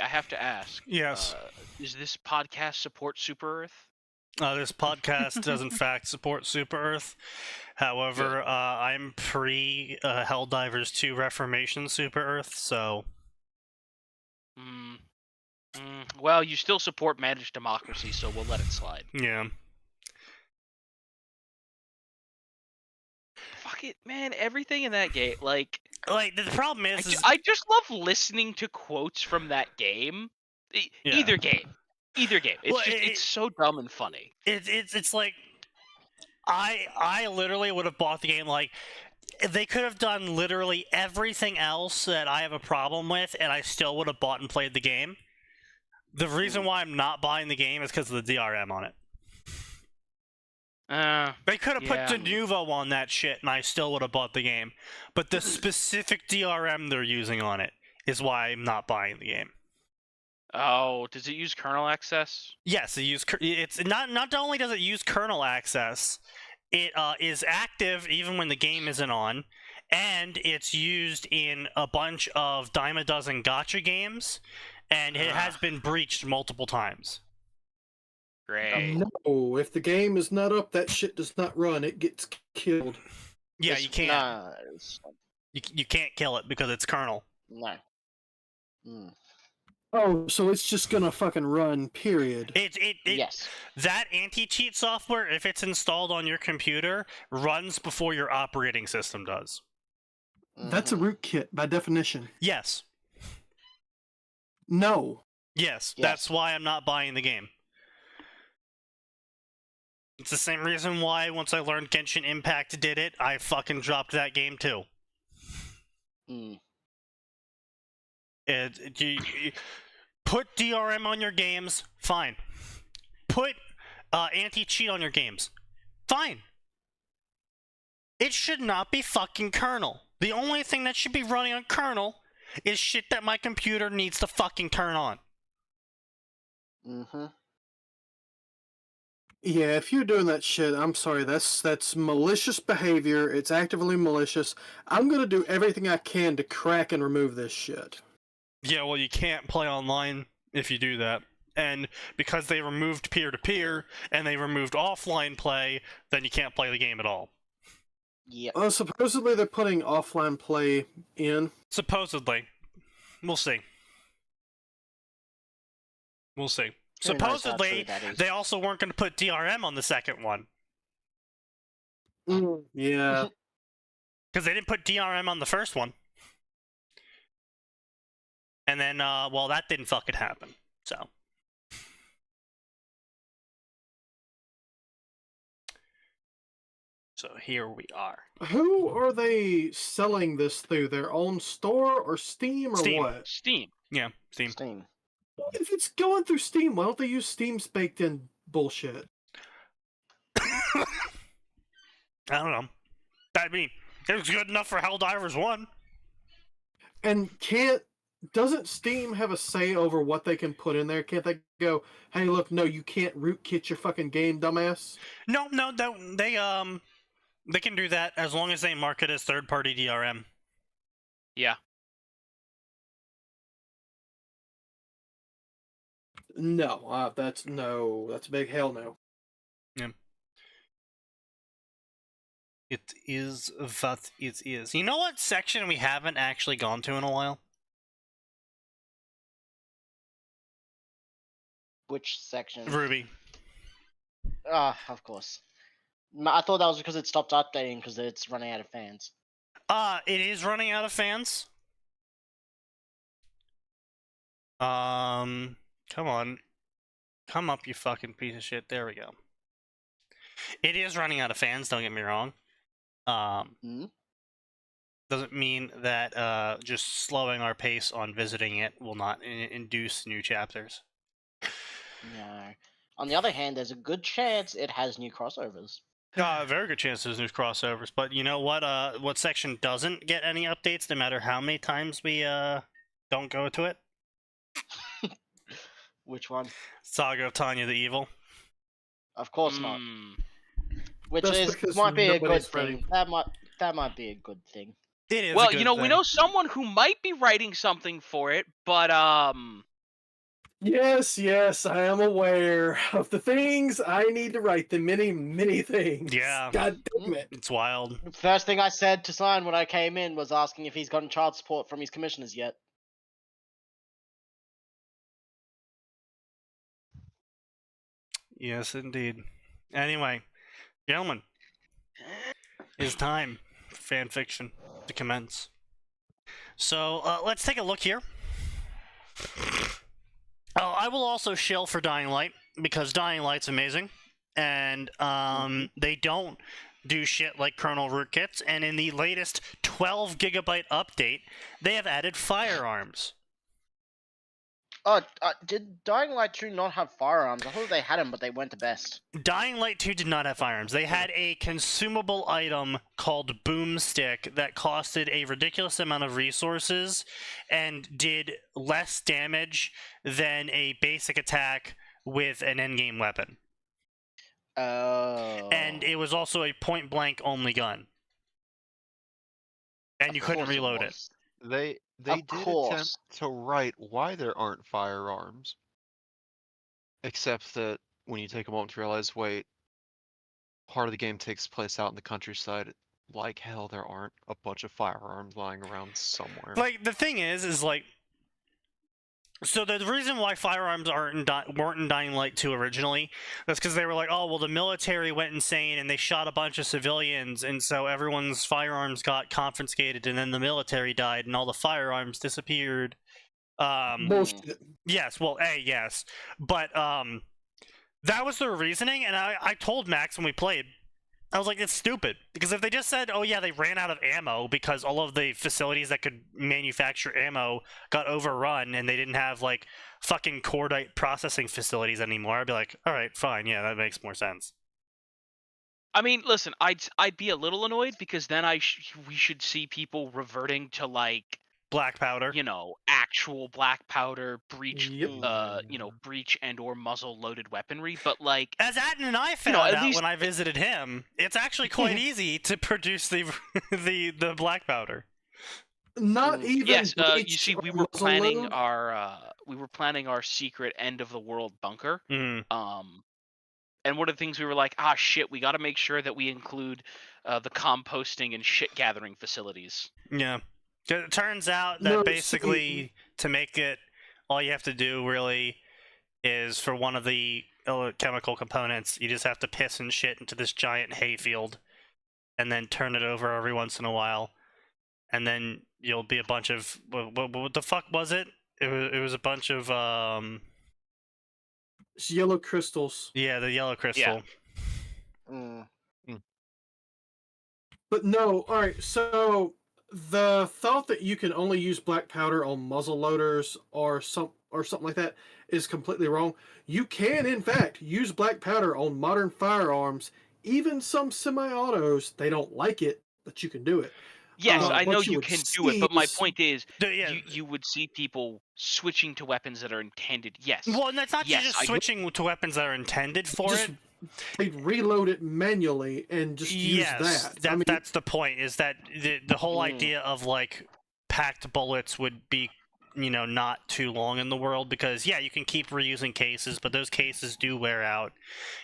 I have to ask. Yes. Does this podcast support Super Earth? This podcast does in fact support Super Earth. However, I'm pre Helldivers 2 Reformation Super Earth, so. Well, you still support managed democracy, so we'll let it slide. Yeah. Fuck it, man. Everything in that game, like the problem is, I just love listening to quotes from that game. Either game. It's so dumb and funny. It's like I literally would have bought the game. Like, they could have done literally everything else that I have a problem with, and I still would have bought and played the game. The reason why I'm not buying the game is because of the DRM on it. They could have put de novo on that shit, and I still would have bought the game. But the specific DRM they're using on it is why I'm not buying the game. Oh, does it use kernel access? Yes, it's not only does it use kernel access, it is active even when the game isn't on, and it's used in a bunch of dime a dozen gacha games, and it has been breached multiple times. Great. No, if the game is not up, that shit does not run. It gets killed. Yeah, you can't. Nah, you can't kill it because it's kernel. No. Oh, so it's just gonna fucking run, period. Yes. That anti-cheat software, if it's installed on your computer, runs before your operating system does. That's a rootkit, by definition. Yes. No. Yes, that's why I'm not buying the game. It's the same reason why, once I learned Genshin Impact did it, I fucking dropped that game too. Put DRM on your games, fine. Put anti-cheat on your games, fine. It should not be fucking kernel. The only thing that should be running on kernel is shit that my computer needs to fucking turn on. Yeah, if you're doing that shit, I'm sorry, that's malicious behavior. It's actively malicious. I'm gonna do everything I can to crack and remove this shit. Yeah, well, you can't play online if you do that. And because they removed peer-to-peer, and they removed offline play, then you can't play the game at all. Yeah. Supposedly they're putting offline play in. Supposedly. We'll see. We'll see. Supposedly, they also weren't going to put DRM on the second one. Yeah. Because they didn't put DRM on the first one. And then, well, that didn't fucking happen. So. So here we are. Who are they selling this through? Their own store or Steam or what? Steam. Yeah, Steam. Steam. If it's going through Steam, why don't they use Steam's baked-in bullshit? I don't know. I mean, it was good enough for Helldivers 1. And doesn't Steam have a say over what they can put in there? Can't they go, hey, look, no, you can't rootkit your fucking game, dumbass? No, they can do that as long as they mark it as third-party DRM. Yeah. No, that's a big hell no. Yeah. It is what it is. You know what section we haven't actually gone to in a while? Which section? Ruby. Of course. I thought that was because it stopped updating because it's running out of fans. It is running out of fans. Come on. Come up, you fucking piece of shit. There we go. It is running out of fans, don't get me wrong. Doesn't mean that just slowing our pace on visiting it will not induce new chapters. No. On the other hand, there's a good chance it has new crossovers. Very good chance there's new crossovers, but you know what section doesn't get any updates no matter how many times we don't go to it? Which one? Saga of Tanya the Evil. Of course not. Which That's might be a good nobody's thing. That might be a good thing. It is. Well, you know, we know someone who might be writing something for it, but Yes, I am aware of the things I need to write. The many things. Yeah. God damn it. It's wild. First thing I said to Sign when I came in was asking if he's gotten child support from his commissioners yet. Yes, indeed. Anyway, gentlemen, it's time for fan fiction to commence. So let's take a look here. Oh, I will also shill for Dying Light because Dying Light's amazing, and they don't do shit like kernel rootkits. And in the latest 12 gigabyte update, they have added firearms. Did Dying Light 2 not have firearms? I thought they had them, but they went to best. Dying Light 2 did not have firearms. They had a consumable item called Boomstick that costed a ridiculous amount of resources and did less damage than a basic attack with an endgame weapon. Oh. And it was also a point-blank only gun. And you couldn't reload it. They did attempt to write why there aren't firearms. Except that when you take a moment to realize, wait, part of the game takes place out in the countryside. Like hell, there aren't a bunch of firearms lying around somewhere. Like, the thing is like, so the reason why firearms weren't in Dying Light 2 originally, that's because they were like, oh, well, the military went insane and they shot a bunch of civilians, and so everyone's firearms got confiscated, and then the military died, and all the firearms disappeared. Bullshit. Yes, well, yes. But that was their reasoning, and I told Max when we played, I was like, it's stupid. Because if they just said, oh yeah, they ran out of ammo because all of the facilities that could manufacture ammo got overrun and they didn't have, like, fucking cordite processing facilities anymore, I'd be like, alright, fine, yeah, that makes more sense. I mean, listen, I'd be a little annoyed because then we should see people reverting to, like, black powder. You know, actual black powder, breach, Yep. breach and or muzzle loaded weaponry. But like, as Atin and I found out when I visited him, it's actually quite easy to produce the black powder. Not even. Yes, you see, we were planning our secret end of the world bunker. Mm. And one of the things we were like, shit, we got to make sure that we include the composting and shit gathering facilities. Yeah. It turns out that basically to make it, all you have to do really is for one of the chemical components, you just have to piss and shit into this giant hayfield and then turn it over every once in a while. And then you'll be a bunch of, what the fuck was it? It was a bunch of, It's yellow crystals. Yeah, the yellow crystal. Yeah. But no, alright, so the thought that you can only use black powder on muzzle loaders or something like that is completely wrong. You can, in fact, use black powder on modern firearms, even some semi-autos. They don't like it, but you can do it. Yes, I know you can do it, but my point is, you would see people switching to weapons that are intended. Yes. Well, and that's not just switching to weapons that are intended for it. They'd reload it manually and just use that. That's the point, is that the whole idea of, like, packed bullets would be, not too long in the world, because, yeah, you can keep reusing cases, but those cases do wear out.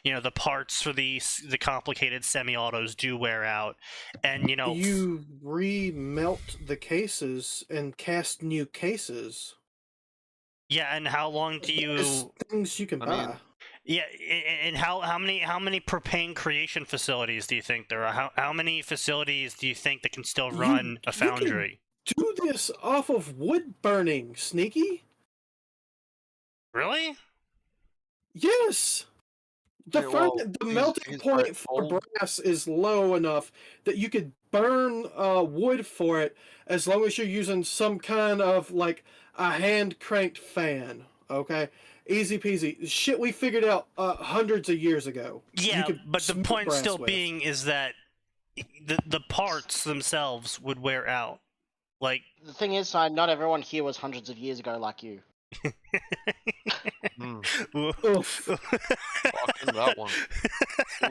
The parts for the complicated semi-autos do wear out, and, You remelt the cases and cast new cases. Yeah, and how long do you... There's things you can buy. Yeah, and how many propane creation facilities do you think there are? How many facilities do you think that can still run a foundry? You can do this off of wood burning, Sneaky. Really? Yes. The melting point for brass is low enough that you could burn wood for it as long as you're using some kind of, like, a hand cranked fan. Okay. Easy peasy. Shit we figured out hundreds of years ago. Yeah, but the point still being is that the parts themselves would wear out. Like, the thing is, not everyone here was hundreds of years ago like you. Fucking that one.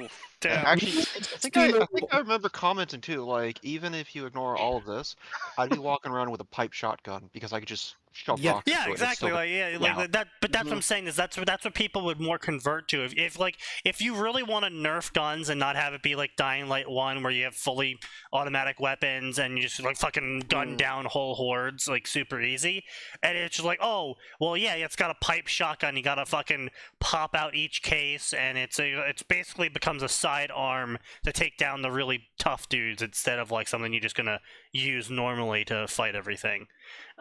Oof. Damn. Actually, I think I remember commenting too. Like, even if you ignore all of this, I'd be walking around with a pipe shotgun because I could just shove rocks. Yeah, through exactly. It. Like that. But that's what I'm saying is that's what people would more convert to. If you really want to nerf guns and not have it be like Dying Light 1 where you have fully automatic weapons and you just like fucking gun down whole hordes like super easy, and it's just like, oh well, yeah, it's got a pipe shotgun. You gotta fucking pop out each case, and it's basically becomes a sidearm to take down the really tough dudes instead of like something you're just gonna use normally to fight everything.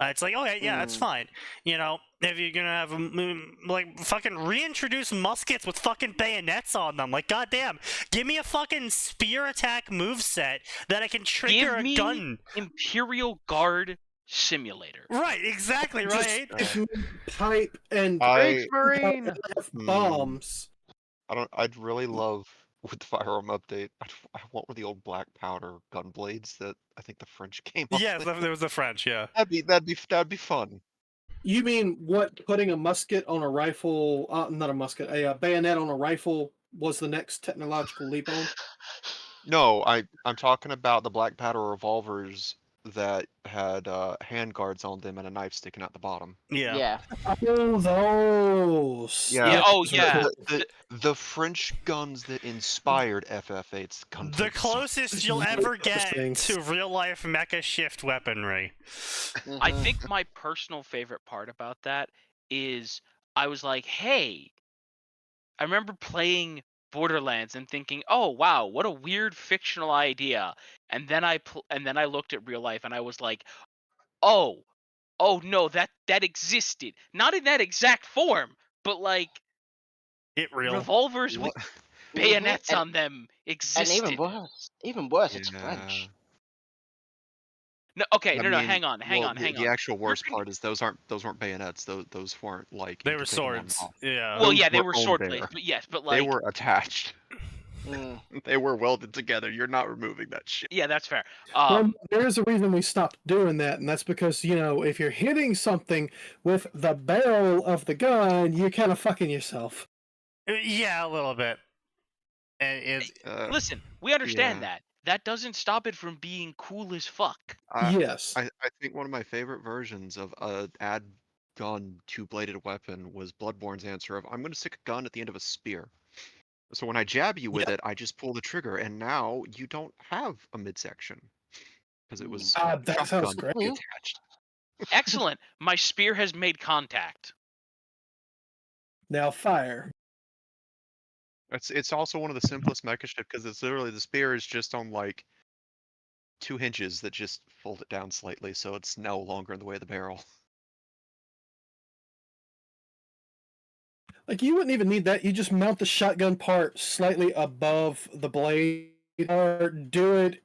It's like, okay, yeah, that's fine. You know, if you're gonna have like fucking reintroduce muskets with fucking bayonets on them, like goddamn, give me a fucking spear attack moveset that I can trigger a gun. Imperial Guard Simulator. Right, exactly, right. Pipe and Marine bombs. I'd really love with the firearm update. I want with the old black powder gun blades that I think the French came up. Yeah, there was the French. Yeah, that'd be fun. You mean putting a musket on a rifle? Not a musket, a bayonet on a rifle was the next technological leap on? No, I'm talking about the black powder revolvers that had hand guards on them and a knife sticking out the bottom. Yeah. Oh, those. Yeah. Oh, yeah. The French guns that inspired FF8's Contempt. The closest you'll ever get to real-life mecha shift weaponry. I think my personal favorite part about that is I was like, hey, I remember playing Borderlands and thinking, oh wow, what a weird fictional idea. And then I looked at real life and I was like, oh no, that existed. Not in that exact form, but like revolvers with bayonets on them existed. And even worse, it's French. No, okay, no, hang on. The actual worst part is those weren't bayonets. Those weren't like they were swords. Yeah. Well, yeah, they were sword blades, but yes, but like they were attached. They were welded together. You're not removing that shit. Yeah, that's fair. There's a reason we stopped doing that, and that's because, you know, if you're hitting something with the barrel of the gun, you're kind of fucking yourself. Yeah, a little bit. And listen, we understand that. That doesn't stop it from being cool as fuck. Yes. I think one of my favorite versions of a add gun two-bladed weapon was Bloodborne's answer of, I'm going to stick a gun at the end of a spear. So when I jab you with it, I just pull the trigger, and now you don't have a midsection. Because it was that sounds great. Attached. Excellent. My spear has made contact. Now fire. It's also one of the simplest mecha shit because it's literally the spear is just on like 2 hinges that just fold it down slightly, so it's no longer in the way of the barrel. Like, you wouldn't even need that. You just mount the shotgun part slightly above the blade, or do it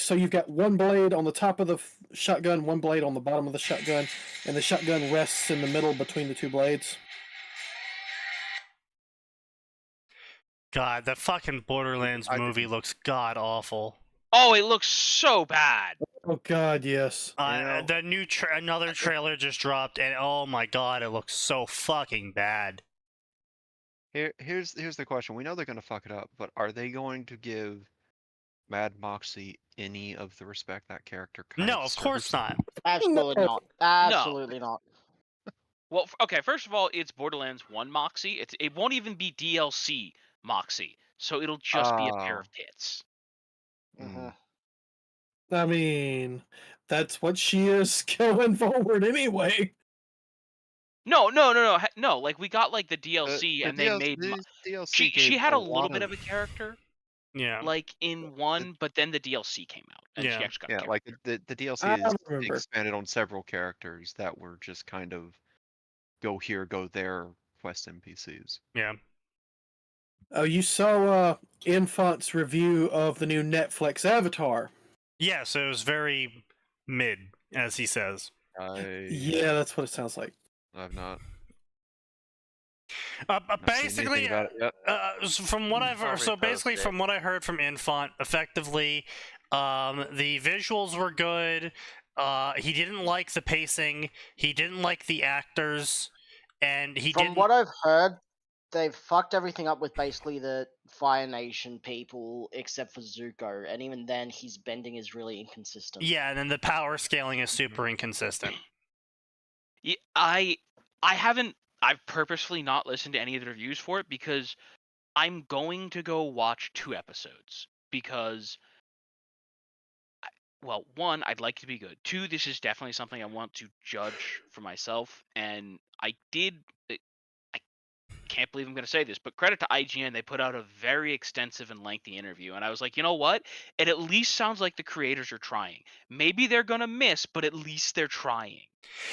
so you've got one blade on the top of the shotgun, one blade on the bottom of the shotgun, and the shotgun rests in the middle between the two blades. God, that fucking Borderlands movie looks god-awful. Oh, it looks so bad. Oh god, yes. The new another trailer just dropped, and oh my god, it looks so fucking bad. Here's the question. We know they're gonna fuck it up, but are they going to give Mad Moxie any of the respect that character kind No, of course not. Absolutely not. Absolutely not. Well, okay, first of all, it's Borderlands 1 Moxie. It won't even be DLC Moxie, so it'll just be a pair of tits. I mean, that's what she is going forward anyway. No. Like, we got like the DLC, and they made DLC. She had a little bit of a character. Yeah. Like in 1, but then the DLC came out, and she actually got like the DLC is expanded on several characters that were just kind of go here, go there quest NPCs. Yeah. Oh, you saw Infant's review of the new Netflix Avatar. Yes, it was very mid, as he says. Yeah, that's what it sounds like. I've not. Basically, from what I've heard, from what I heard from Infant, effectively, the visuals were good. He didn't like the pacing. He didn't like the actors, and he didn't. From what I've heard, they've fucked everything up with basically the Fire Nation people, except for Zuko, and even then, his bending is really inconsistent. Yeah, and then the power scaling is super inconsistent. Yeah, I've purposefully not listened to any of the reviews for it because I'm going to go watch 2 episodes because, well, 1, I'd like it to be good. 2, this is definitely something I want to judge for myself, and I can't believe I'm going to say this, but credit to IGN, they put out a very extensive and lengthy interview, and I was like, you know what? It at least sounds like the creators are trying. Maybe they're going to miss, but at least they're trying.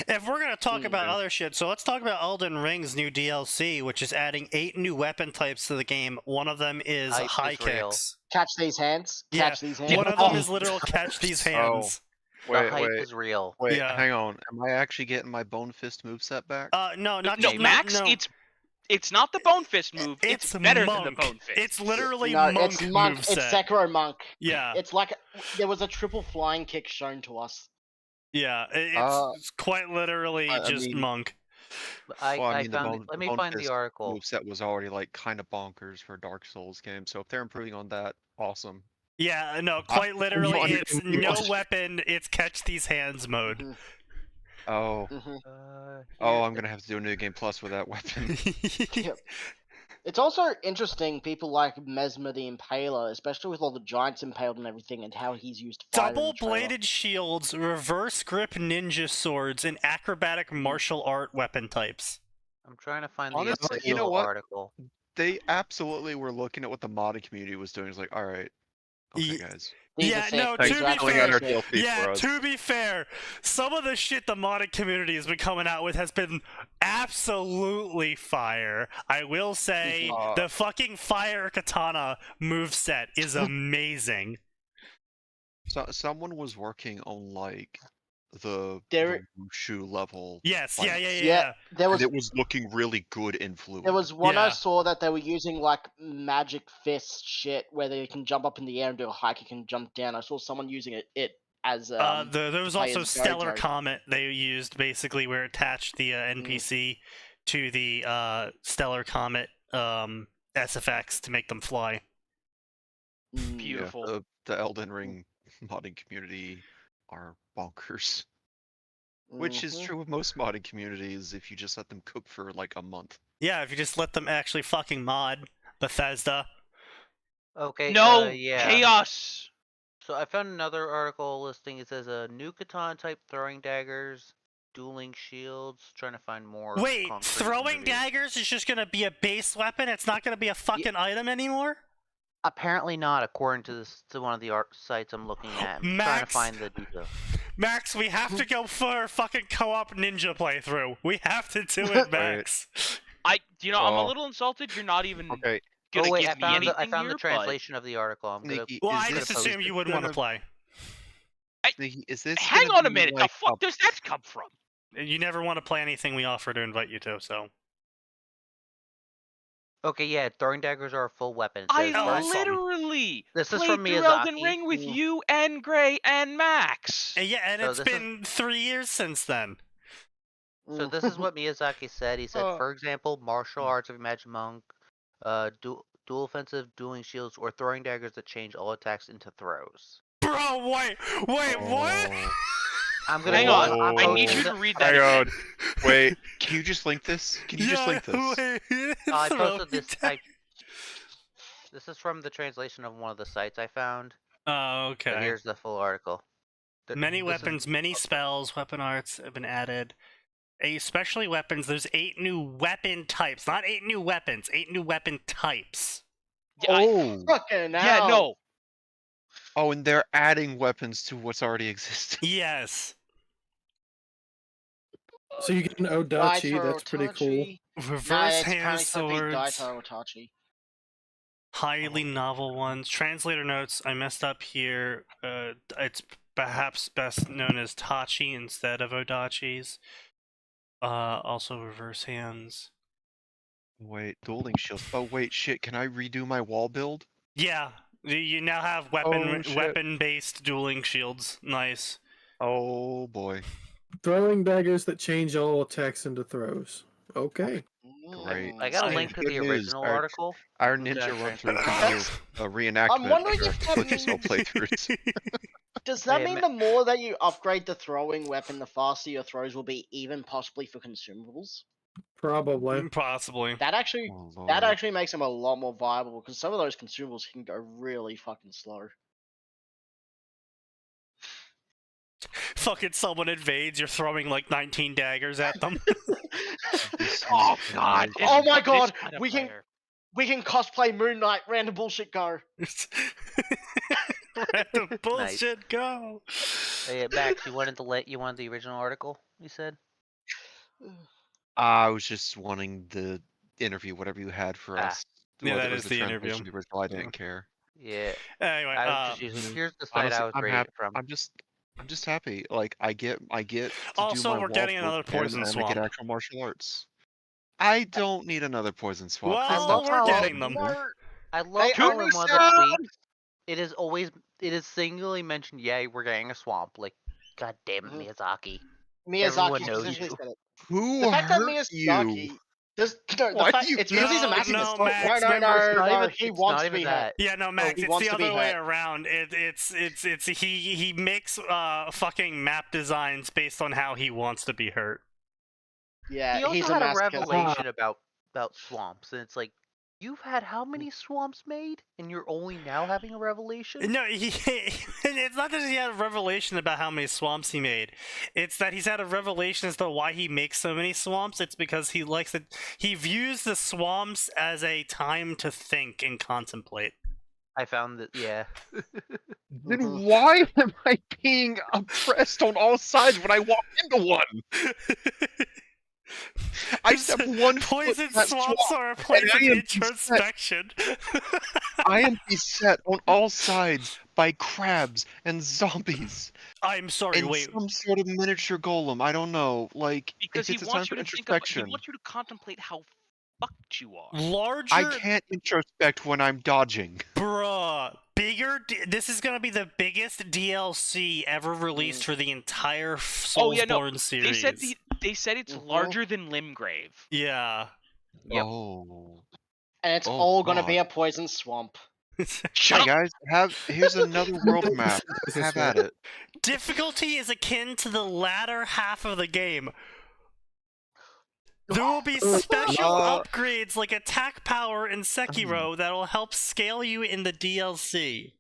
If we're going to talk about other shit, so let's talk about Elden Ring's new DLC, which is adding 8 new weapon types to the game. One of them is high kicks. Catch these hands. Catch these hands. One of them is literal catch these hands. The hype is real. Wait, Yeah. hang on. Am I actually getting my Bone Fist moveset back? No, not No, just Max, no. it's not the Bone Fist move. It's better monk. than the Bone Fist. It's literally No, monk it's monk. moveset. It's Sekiro monk. Yeah. It's like there was a triple flying kick shown to us. Yeah, it's quite literally just mean, monk. I found. Let me find the article. Moveset was already like kind of bonkers for a Dark Souls game, so if they're improving on that, awesome. Yeah, no, quite literally, it's no weapon. It's catch these hands mode. Mhm. Oh. I'm gonna have to do a new game plus with that weapon. Yep. It's also interesting, people like Mesmer the Impaler, especially with all the giants impaled and everything, and how he's used fire in the trailer. Double-bladed shields, reverse grip ninja swords, and acrobatic martial art weapon types. I'm trying to find Honestly, the you know what? article. They absolutely were looking at what the modding community was doing. It's like, all right, okay, guys. Yeah, no, Thanks to for be filling out our fair, DLC for us. to be fair, some of the shit the modding community has been coming out with has been absolutely fire. I will say, the fucking fire katana moveset is amazing. So someone was working on like the Wushu level. Yes, fight. yeah. There was, and it was looking really good in Fluid. There was one I saw that they were using like magic fist shit where they can jump up in the air and do a high kick and jump down. I saw someone using it as there was also Stellar Comet they used basically where it attached the NPC to the Stellar Comet SFX to make them fly. Beautiful. Yeah, the Elden Ring modding community are bonkers. Which is true of most modding communities if you just let them cook for like a month. Yeah, if you just let them actually fucking mod Bethesda. Okay. No, yeah. chaos. So I found another article listing. It says new katana type throwing daggers, dueling shields. Trying to find more. Wait, throwing daggers is just gonna be a base weapon? It's not gonna be a fucking item anymore? Apparently not, according to one of the sites I'm looking at. I'm trying to find the details. Max, we have to go for a fucking co-op ninja playthrough. We have to do it, Max. I'm a little insulted. You're not even gonna give me anything I found here, the translation of the article. I'm gonna. Well, I just assumed you wouldn't want to play. Is this? Hang on a minute. The fuck does that come from? You never want to play anything we offer to invite you to, so. Okay, yeah, throwing daggers are a full weapon. I literally this is played from through Elden Ring with you and Gray and Max. Yeah, and it's been 3 years since then. So this is what Miyazaki said. He said, for example, martial arts of Imagine Monk, dual offensive, dueling shields, or throwing daggers that change all attacks into throws. Bro, wait, what? I'm gonna hang on. I need you to read that. Hang on. Wait, can you just link this? Can you just link this? I posted this. This is from the translation of one of the sites I found. Oh, okay. So here's the full article. Many weapons, many spells, weapon arts have been added. Especially weapons, there's 8 new weapon types. Not 8 new weapons, 8 new weapon types. Yeah, fucking hell. Yeah, no. Oh, and they're adding weapons to what's already existing. Yes. So you get an Odachi, that's pretty cool. Reverse hand swords. Otachi. Highly novel ones. Translator notes, I messed up here. It's perhaps best known as Tachi instead of Odachis. Also reverse hands. Wait, dueling shields. Oh wait, shit, can I redo my wall build? Yeah, you now have weapon-based dueling shields. Nice. Oh boy. Throwing daggers that change all attacks into throws. Okay. Great. I got a Hey, link to good the news. original article. Our I'm gonna ninja run transfer through it. can be a reenactment I'm wondering of our if that Splinter Cell means- playthroughs. Does that Yeah, mean the more that you upgrade the throwing weapon, the faster your throws will be, even possibly for consumables? Probably. Possibly. That actually Oh, that Lord. actually makes them a lot more viable, because some of those consumables can go really fucking slow. Fucking someone invades, you're throwing like 19 daggers at them. Oh god! Oh my god! Kind of We can player. we can cosplay Moon Knight, random bullshit go. Random bullshit go. Hey, Max, you wanted the original article? You said. I was just wanting the interview, whatever you had for Ah. us. Yeah, Whether that it was is the interview. translation of the original, I didn't care. Yeah. Anyway, I was just using. Here's the site Honestly, I was I'm reading happy. it from. I'm just happy. Like I get to do Also, my we're wall getting poke another poison and I get swamp. actual martial arts. I don't need another poison swamp. I Well, love we're how getting them. I love Hey, how I'm in one of the tweets it is singularly mentioned. Yeah, we're getting a swamp. Like, god damn it, Miyazaki. Everyone Miyazaki knows specifically you. said it. Who The fact that hurt Miyazaki you? does no, the Why fact do you- it's because he's a No, masochist. no, No, Max, no, remember, no, It's not no. even- He it's wants not to even be that. hurt. Yeah, no, Max, he it's wants the to be other way hurt. around. It's he makes fucking map designs based on how he wants to be hurt. Yeah, He also he's a had a masochist. revelation about swamps, and it's like, you've had how many swamps made, and you're only now having a revelation? No, it's not that he had a revelation about how many swamps he made. It's that he's had a revelation as to why he makes so many swamps. It's because he likes it. He views the swamps as a time to think and contemplate. I found that, yeah. Then why am I being oppressed on all sides when I walk into one? I step one Poison foot in that swamps swamp, are a place I of am introspection. I am beset on all sides by crabs and zombies. I'm sorry, And wait. some sort of miniature golem. I don't know. Like, Because it's he a time wants for you to think about. He introspection. wants you to contemplate how fucked you are. Larger. I can't introspect when I'm dodging. Bruh. Bigger. This is gonna be the biggest DLC ever released for the entire Soulsborne series. They said it's larger than Limgrave. Yeah. Yep. Oh. And it's Oh, all gonna be God. a poison swamp. Shut Hey up! guys, here's another world map. Have at it. Difficulty is akin to the latter half of the game. There will be special upgrades like attack power in Sekiro that will help scale you in the DLC.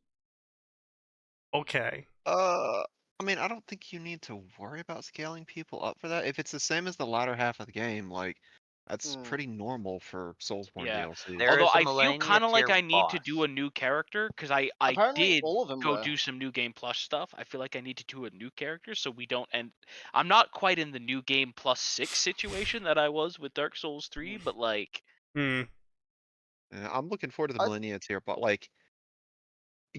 Okay. I mean, I don't think you need to worry about scaling people up for that. If it's the same as the latter half of the game, like, that's pretty normal for Soulsborne Yeah. DLC. There Although is a I feel Millennia kind of like tier I need to boss. do a new character because I Apparently did all of them go were. do some new game plus stuff. I feel like I need to do a new character so we don't end. I'm not quite in the new game plus 6 situation that I was with Dark Souls 3, but like Yeah, I'm looking forward to the Millennia tier, but like,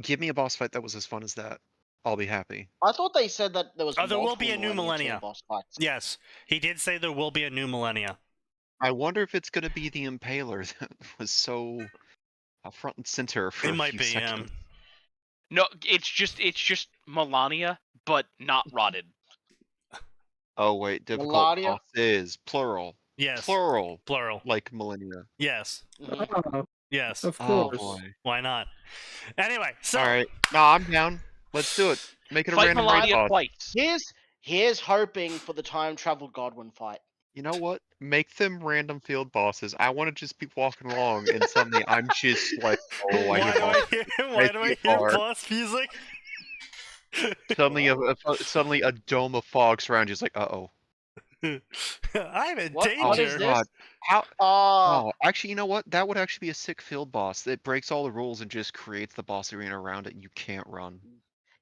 give me a boss fight that was as fun as that. I'll be happy. I thought they said that there was there will be multiple a new Millennia tier Millennia. boss fights. Yes, he did say there will be a new Millennia. I wonder if it's gonna be the Impaler that was so front and center for It a might few be seconds. no, it's just Melania, but not rotted. Oh wait, difficult Melania? bosses, plural. Yes. Plural. Plural. Like Millennia. Yes. Yes. Of Oh course. boy. Why not? Anyway, so Alright. Nah, I'm down. Let's do it. Make it a Fight random raid Melania boss. twice. Here's hoping for the time travel Godwin fight. You know what? Make them random field bosses. I want to just be walking along and suddenly I'm just like, oh, I hear why do I hear are. boss music? Suddenly a dome of fog surrounds you. It's like, uh-oh. I'm in What danger. is this? God. How? Oh, Oh, actually, you know what? That would actually be a sick field boss. It breaks all the rules and just creates the boss arena around it. You can't run.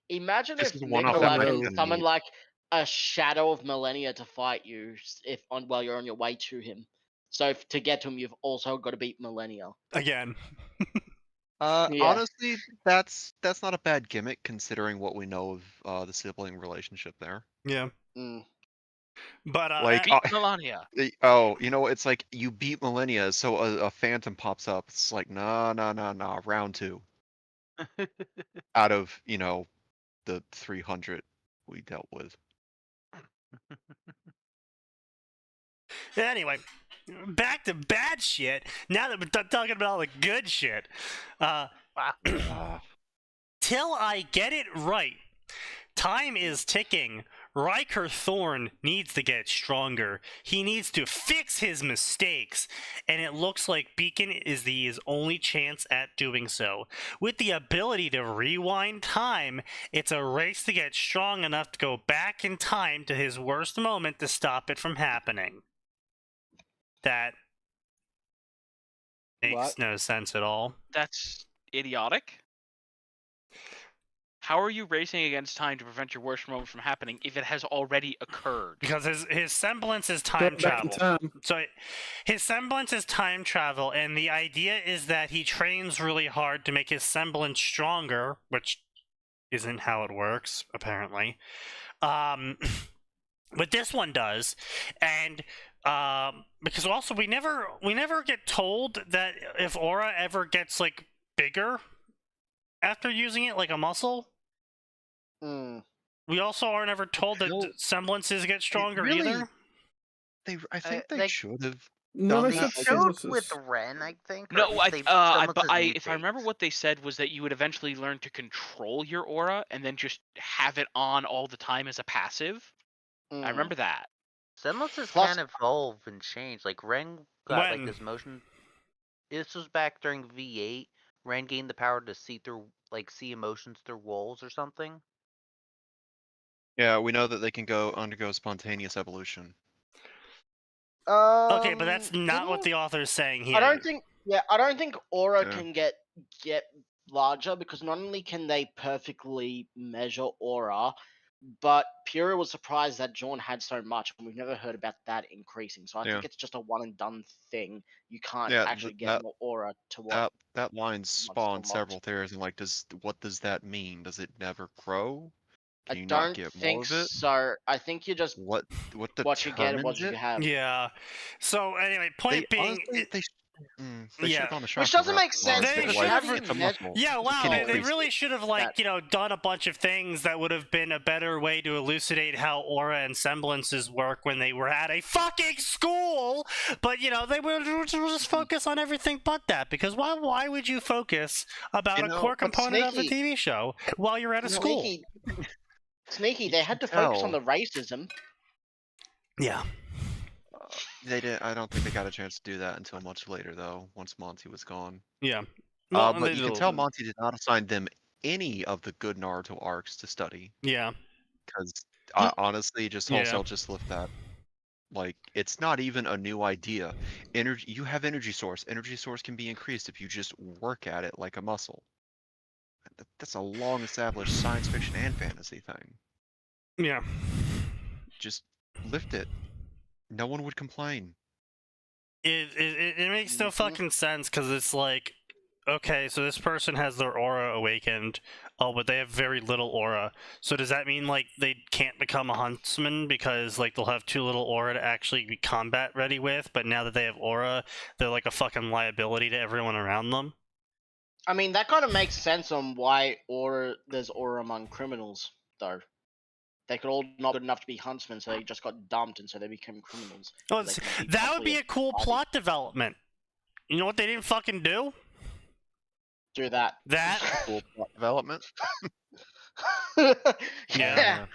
imagine This if is one off that Mid-11 might be summoned neat. like a shadow of Millennia to fight you while you're on your way to him. So to get to him, you've also got to beat Millennia. Again. Yeah. Honestly, that's not a bad gimmick considering what we know of the sibling relationship there. Yeah. Mm. But Like, Beat Melania. oh, you know, it's like you beat Millennia, so a phantom pops up. It's like, nah, round 2. Out of, you know, the 300 we dealt with. Anyway, back to bad shit. Now that we're talking about all the good shit. Till I get it right. Time is ticking. Riker Thorne needs to get stronger. He needs to fix his mistakes, and it looks like Beacon is his only chance at doing so. With the ability to rewind time, it's a race to get strong enough to go back in time to his worst moment to stop it from happening. That makes no sense at all. That's idiotic. How are you racing against time to prevent your worst moment from happening if it has already occurred? Because his semblance is time travel. So his semblance is time travel, and the idea is that he trains really hard to make his semblance stronger, which isn't how it works, apparently. But this one does, and because also we never get told that if aura ever gets like bigger after using it like a muscle. We also aren't ever told that semblances get stronger either. I think they should have. No, they showed with Ren, I think. No, if I remember what they said was that you would eventually learn to control your aura and then just have it on all the time as a passive. I remember that. Semblances can evolve and change. Like Ren got like this motion. This was back during V8. Ren gained the power to see emotions through walls or something. Yeah, we know that they can undergo spontaneous evolution. Okay, but that's not what the author is saying here. I don't think aura can get larger, because not only can they perfectly measure aura, but Pura was surprised that John had so much, and we've never heard about that increasing. So I think it's just a one and done thing. You can't actually get more aura to what. That line spawned several theories, and like, what does that mean? Does it never grow? Can you not get more of it? So. I think you just what you get and what you have. Yeah. So anyway, point being, they should have gone the which doesn't make sense. They really should have done a bunch of things that would have been a better way to elucidate how aura and semblances work when they were at a fucking school. But they would just focus on everything but that, because why would you focus about a core component of a TV show while you're at a school? Sneaky, they had to focus on the racism. Yeah. They did. I don't think they got a chance to do that until much later, though. Once Monty was gone. Yeah. But you can tell Monty did not assign them any of the good Naruto arcs to study. Yeah. Because honestly, just wholesale, just lift that. Like, it's not even a new idea. You have energy source. Energy source can be increased if you just work at it like a muscle. That's a long-established science fiction and fantasy thing. Yeah. Just lift it. No one would complain. It makes no fucking sense, because it's like, okay, so this person has their aura awakened. Oh, but they have very little aura. So does that mean like they can't become a huntsman because like they'll have too little aura to actually be combat ready with? But now that they have aura, they're like a fucking liability to everyone around them. I mean, that kind of makes sense on why there's aura among criminals, though. They could all not good enough to be huntsmen, so they just got dumped, and so they became criminals. Oh, that would be a cool plot development. You know what they didn't fucking do? Do that. Cool plot development. Yeah.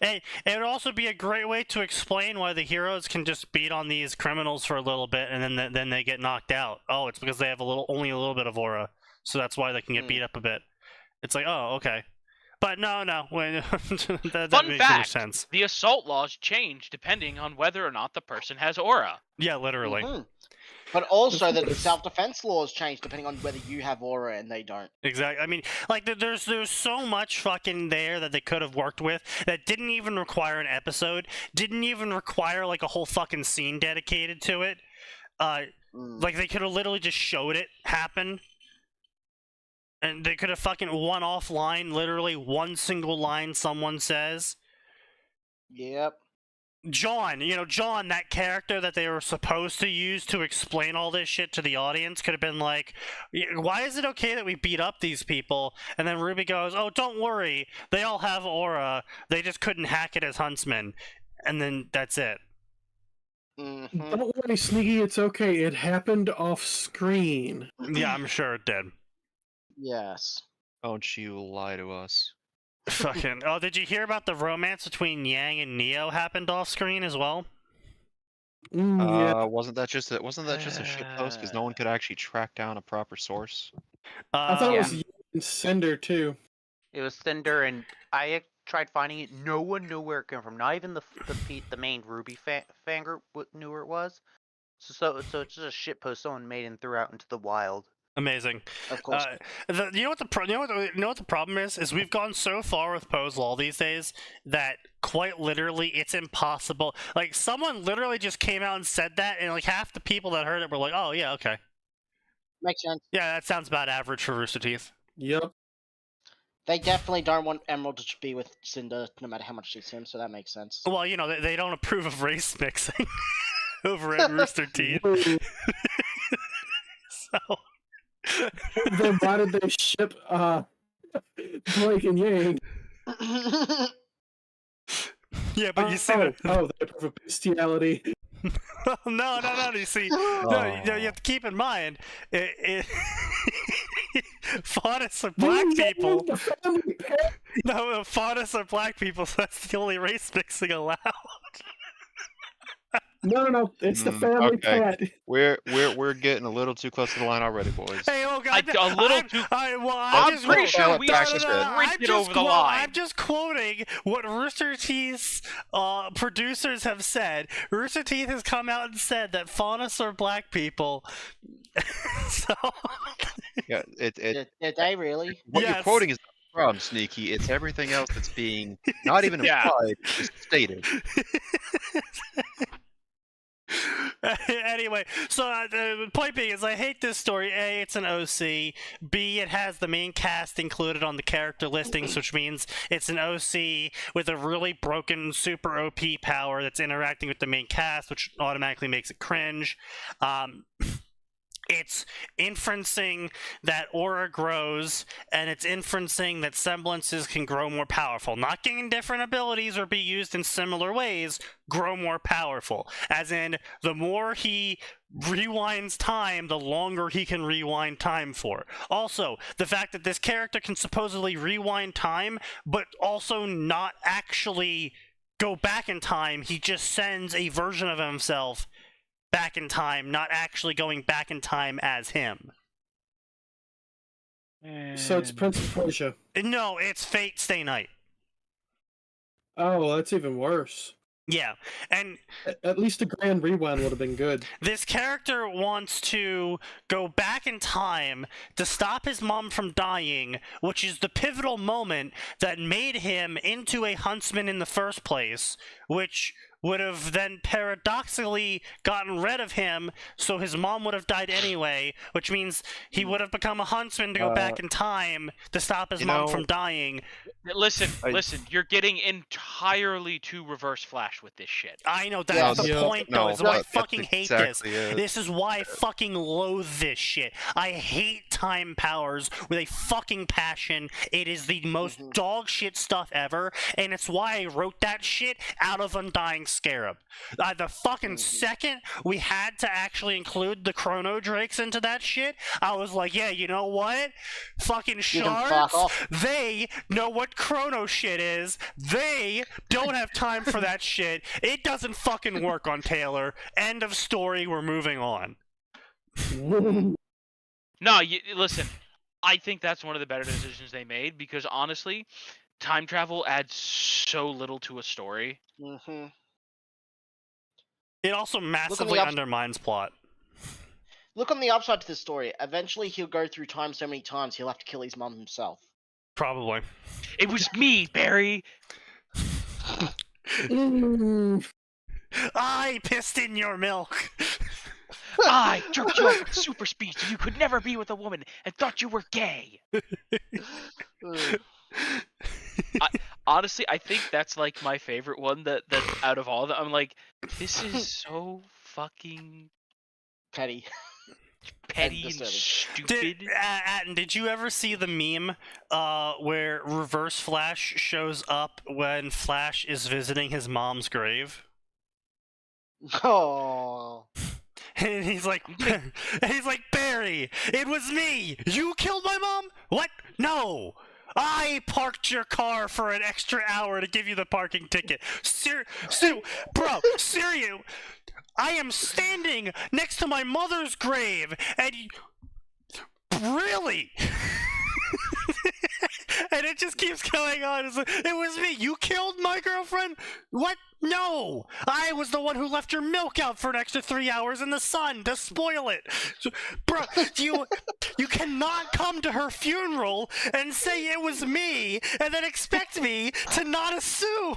Hey, it would also be a great way to explain why the heroes can just beat on these criminals for a little bit, and then they get knocked out. Oh, it's because they have only a little bit of aura, so that's why they can get beat up a bit. It's like, oh, okay. But no. that Fun makes fact, no sense. The assault laws change depending on whether or not the person has aura. Yeah, literally. But also the self-defense laws change depending on whether you have aura and they don't. Exactly. I mean, like, there's so much fucking there that they could have worked with that didn't even require an episode, didn't even require, like, a whole fucking scene dedicated to it. Like, they could have literally just showed it happen. And they could have fucking one-off line, literally one single line someone says. Yep. John, that character that they were supposed to use to explain all this shit to the audience could have been like, why is it okay that we beat up these people? And then Ruby goes, oh, don't worry, they all have aura, they just couldn't hack it as huntsmen. and then that's it. Mm-hmm. Don't worry, Sneaky, it's okay. It happened off screen. Yeah, I'm sure it did. Yes. Don't you lie to us. Fucking. Oh, did you hear about the romance between Yang and Neo happened off screen as well? Yeah. Wasn't that just a shit post because no one could actually track down a proper source? I thought it was Yeah. Yang and Cinder too. It was Cinder, and I tried finding it. No one knew where it came from. Not even the main Ruby fan group knew where it was. So it's just a shit post someone made and threw out into the wild. Amazing. Of course. You know what the problem is? Is we've gone so far with Poe's Law these days that quite literally it's impossible. Like someone literally just came out and said that, and like half the people that heard it were like, "Oh yeah, okay, Makes sense. yeah, that sounds about average for Rooster Teeth." Yep. They definitely don't want Emerald to be with Cinder no matter how much she's him, so that makes sense. Well, you know they don't approve of race mixing over at Rooster Teeth. So. Then why did they ship Blake and Yang? Yeah, but you see they approve of bestiality. no. You see, no, you have to keep in mind, faunists are black people. No, faunists are black people, so that's the only race mixing allowed. No, it's the family pet. We're getting a little too close to the line already, boys. Hey, oh god, I'm pretty sure we sprinted over the line. I'm just quoting what Rooster Teeth's producers have said. Rooster Teeth has come out and said that faunists are black people. So. Yeah, Did they really? What you're quoting is not from Sneaky. It's everything else that's being not even implied, just stated. Anyway, so the point being is I hate this story. A, it's an OC. B, it has the main cast included on the character listings, which means it's an OC with a really broken super OP power that's interacting with the main cast, which automatically makes it cringe. It's inferencing that aura grows, and it's inferencing that semblances can grow more powerful. Not gain different abilities or be used in similar ways, grow more powerful. As in, the more he rewinds time, the longer he can rewind time for. Also, the fact that this character can supposedly rewind time, but also not actually go back in time, he just sends a version of himself back in time, not actually going back in time as him. So it's Prince of Persia. No, it's Fate Stay Night. Oh, that's even worse. Yeah, and at least a grand rewind would have been good. This character wants to go back in time to stop his mom from dying, which is the pivotal moment that made him into a huntsman in the first place, which would have then paradoxically gotten rid of him, so his mom would have died anyway, which means he would have become a huntsman to go back in time to stop his mom from dying. Listen, you're getting entirely too Reverse Flash with this shit. I know, that's the point, though, is why I fucking hate this. It. This is why I fucking loathe this shit. I hate time powers with a fucking passion. It is the most dog shit stuff ever, and it's why I wrote that shit out of Undying Scarab. The fucking second we had to actually include the Chrono Drakes into that shit, I was like, yeah, you know what? Fucking shards, they know what Chrono shit is. They don't have time for that shit. It doesn't fucking work on Taylor. End of story, we're moving on. No, listen, I think that's one of the better decisions they made, because honestly, time travel adds so little to a story. It also massively undermines plot. Look on the upside to this story. Eventually, he'll go through time so many times he'll have to kill his mom himself. Probably. It was me, Barry! I pissed in your milk! I jerked you off with super speed so you could never be with a woman and thought you were gay! Honestly, I think that's like my favorite one that out of all of them. I'm like, this is so fucking petty. petty and stupid. Did you ever see the meme where Reverse Flash shows up when Flash is visiting his mom's grave? Oh. And he's like, Barry, it was me. You killed my mom? What? No. I parked your car for an extra hour to give you the parking ticket. Bro, Sirius, I am standing next to my mother's grave, and really? And it just keeps going on. It's like, it was me. You killed my girlfriend? What? No! I was the one who left your milk out for an extra 3 hours in the sun to spoil it. So, bro, you cannot come to her funeral and say it was me and then expect me to not assume.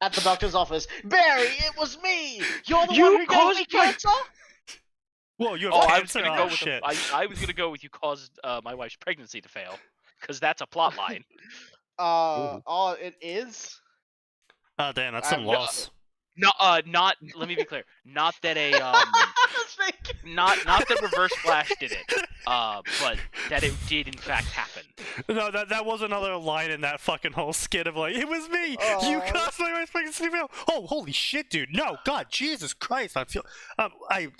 At the doctor's office, Barry, it was me. You're the one who caused me cancer. Whoa, you have cancer? I was gonna go with you caused my wife's pregnancy to fail, because that's a plot line. Oh, it is. Oh damn, that's some loss. No, not. Let me be clear. Not that not that Reverse Flash did it. But that it did in fact happen. No, that was another line in that fucking whole skit of like, it was me. You caused my wife's pregnancy to fail. Oh, holy shit, dude. No, God, Jesus Christ. I'm sorry.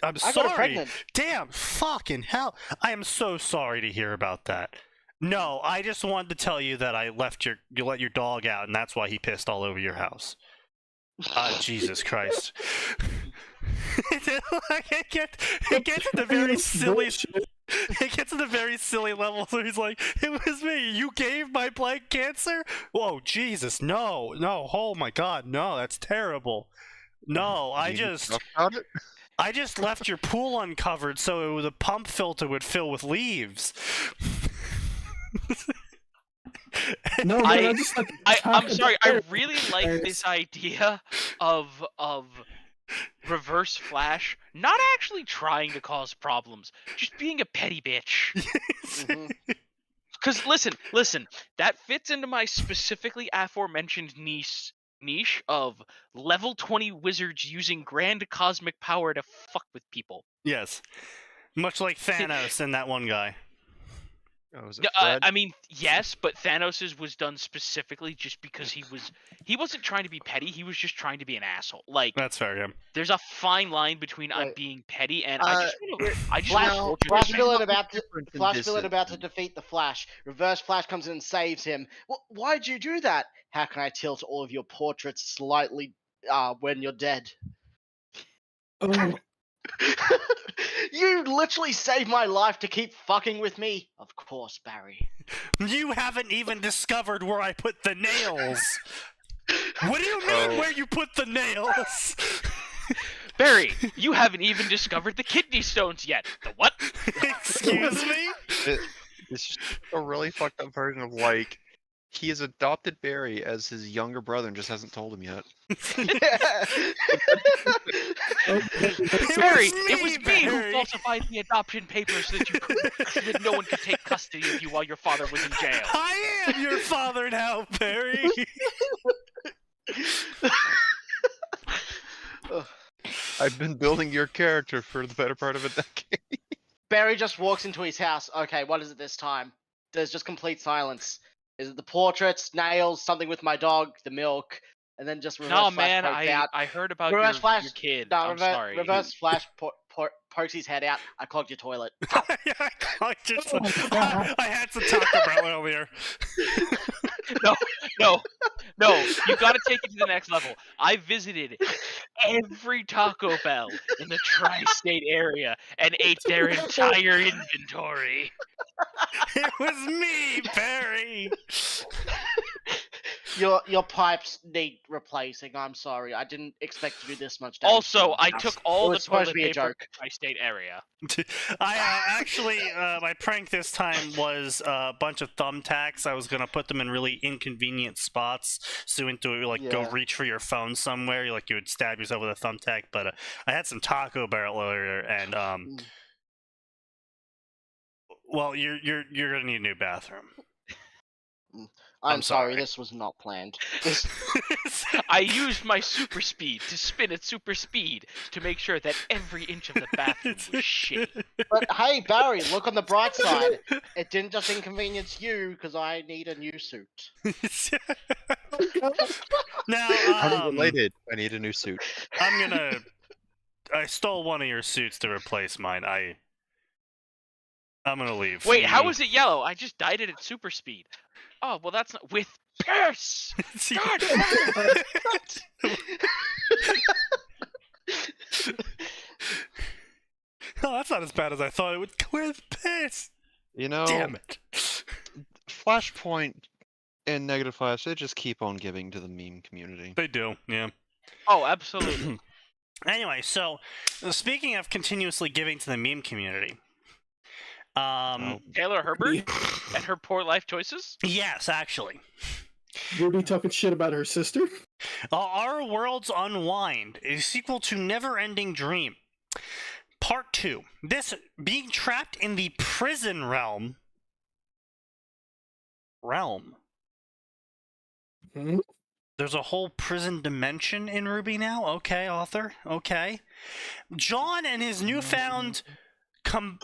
Got her pregnant. Damn, fucking hell. I am so sorry to hear about that. No, I just wanted to tell you that you let your dog out, and that's why he pissed all over your house. Jesus Christ. It gets to the very silly. It gets to the very silly level where he's like, "It was me. You gave my blank cancer." Whoa, Jesus, no, oh my God, no, that's terrible. No, I just left your pool uncovered so the pump filter would fill with leaves. No, I'm sorry. I really like this idea of Reverse Flash not actually trying to cause problems, just being a petty bitch. Because listen, that fits into my specifically aforementioned niche of level 20 wizards using grand cosmic power to fuck with people. Yes, much like Thanos and that one guy. I mean, yes, but Thanos's was done specifically just because he wasn't trying to be petty. He was just trying to be an asshole. Like, that's fair. Yeah. There's a fine line between I'm being petty and Flash villain about to defeat the Flash. Reverse Flash comes in and saves him. Why'd you do that? How can I tilt all of your portraits slightly when you're dead? Oh. You literally saved my life to keep fucking with me. Of course, Barry. You haven't even discovered where I put the nails. What do you mean where you put the nails? Barry, you haven't even discovered the kidney stones yet. The what? Excuse me? It's just a really fucked up version of like, he has adopted Barry as his younger brother and just hasn't told him yet. Barry, it was me who falsified the adoption papers so that no one could take custody of you while your father was in jail. I am your father now, Barry. I've been building your character for the better part of a decade. Barry just walks into his house. Okay, what is it this time? There's just complete silence. Is it the portraits, nails, something with my dog, the milk, and then just Reverse Flash pokes out? I heard about your kid. No, I'm sorry. Reverse Flash pokes his head out. I clogged your toilet. Yeah, I clogged your toilet. I had some Taco Bell earlier. No. You gotta take it to the next level. I visited every Taco Bell in the tri-state area and ate their entire inventory. It was me, Barry. Your pipes need replacing. I'm sorry. I didn't expect to do this much damage. Also, I took all the toilet paper in the tri-state area. I actually, my prank this time was a bunch of thumbtacks. I was gonna put them in really inconvenient spots, so go reach for your phone somewhere. You would stab yourself with a thumbtack. But I had some Taco Bell earlier, and well, you're gonna need a new bathroom. I'm sorry, this was not planned. I used my super speed to spin at super speed to make sure that every inch of the bathroom was shitty. But hey, Barry, look on the bright side. It didn't just inconvenience you because I need a new suit. Now, unrelated. I need a new suit. I stole one of your suits to replace mine. I'm gonna leave. Wait, how is it yellow? I just dyed it at super speed. Oh, well, that's not with piss. God Oh, that's not as bad as I thought it would. With piss. You know, damn it. Flashpoint and Negative Flash, they just keep on giving to the meme community. They do, yeah. Oh, absolutely. Anyway, so speaking of continuously giving to the meme community, Taylor Herbert and her poor life choices? Yes, actually. Ruby talking shit about her sister? Our Worlds Unwind, a sequel to Never Ending Dream. Part 2. This being trapped in the prison realm. Hmm? There's a whole prison dimension in Ruby now? Okay, author. Okay. John and his newfound Companion.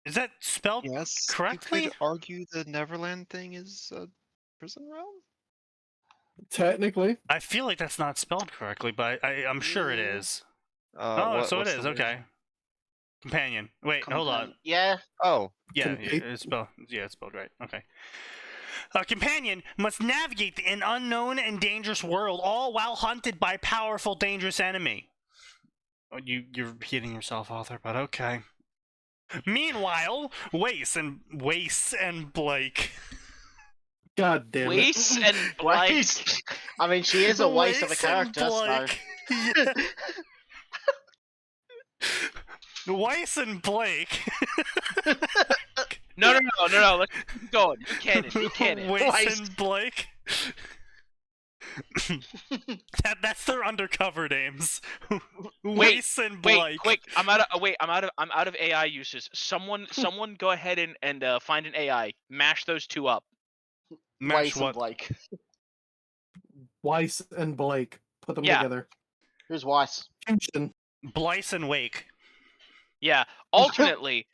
Is that spelled correctly? You could argue the Neverland thing is a prison realm? Technically. I feel like that's not spelled correctly, but I'm sure it is. So it is, okay. Companion. Wait, hold on. Yeah. Oh. Yeah, it's spelled right. Okay. A companion must navigate an unknown and dangerous world, all while hunted by powerful, dangerous enemy. Oh, you're repeating yourself, author, but okay. Meanwhile, Wace and Blake. God damn it. Wace and Blake. I mean, she is a waste of a character, so... Yeah. Weiss and Blake. No. Let's keep going. New canon. Weiss and Blake. That's their undercover names. Weiss and Blake. Wait, quick! I'm out of AI uses. Someone, go ahead and find an AI. Mash those two up. Weiss and Blake. Weiss and Blake. Put them together. Who's Weiss? Fusion. Blyce and Wake. Yeah. Alternately,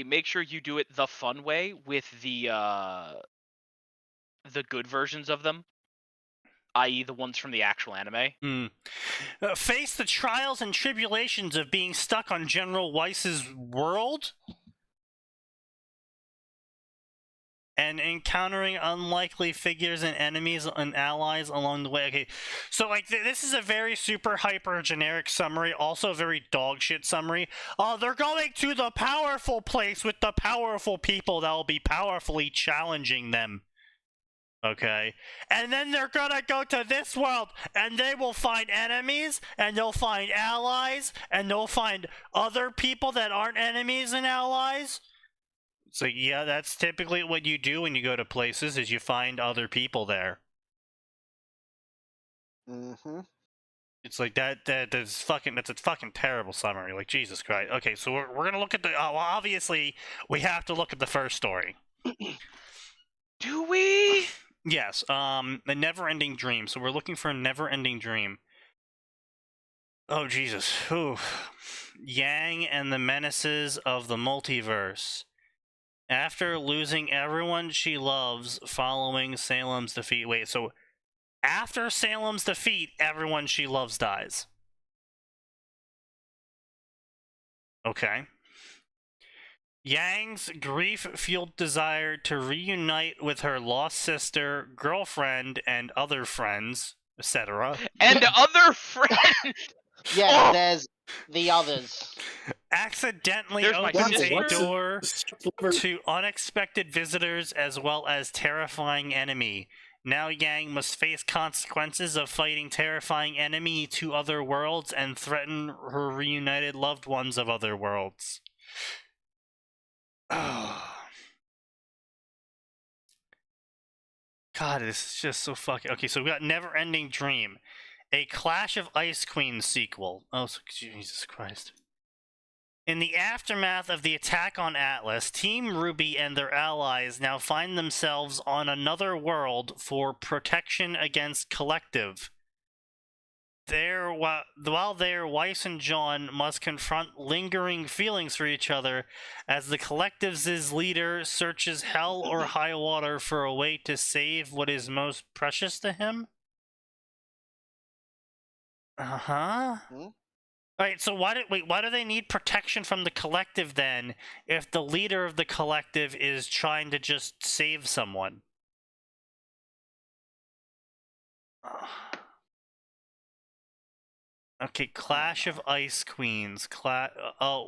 make sure you do it the fun way with the good versions of them, i.e. the ones from the actual anime. Face the trials and tribulations of being stuck on General Weiss's world and encountering unlikely figures and enemies and allies along the way. Okay, so like this is a very super hyper generic summary, also a very dogshit summary. They're going to the powerful place with the powerful people that will be powerfully challenging them. Okay, and then they're gonna go to this world and they will find enemies and they'll find allies and they'll find other people that aren't enemies and allies. So yeah, that's typically what you do when you go to places, is you find other people there. It's like that's a fucking terrible summary. Like, Jesus Christ. Okay, so we're gonna look at the well, obviously we have to look at the first story. Do we? Yes, a never-ending dream. So we're looking for a never-ending dream. Oh Jesus. Whew. Yang and the menaces of the multiverse. After losing everyone she loves following Salem's defeat. Wait, so after Salem's defeat, everyone she loves dies. Okay. Yang's grief-fueled desire to reunite with her lost sister, girlfriend, and other friends, etc. And other friends! Yeah, there's the others. Accidentally opens a door to unexpected visitors as well as terrifying enemy. Now Yang must face consequences of fighting terrifying enemy to other worlds and threaten her reunited loved ones of other worlds. Oh. God, this is just so fucking... Okay, so we got Never Ending Dream. A Clash of Ice Queen sequel. Oh, Jesus Christ. In the aftermath of the attack on Atlas, Team Ruby and their allies now find themselves on another world for protection against Collective. While there, Weiss and John must confront lingering feelings for each other as the Collective's leader searches hell or high water for a way to save what is most precious to him. Uh-huh. Alright, so why do they need protection from the Collective then, if the leader of the Collective is trying to just save someone? Okay, Clash of Ice Queens.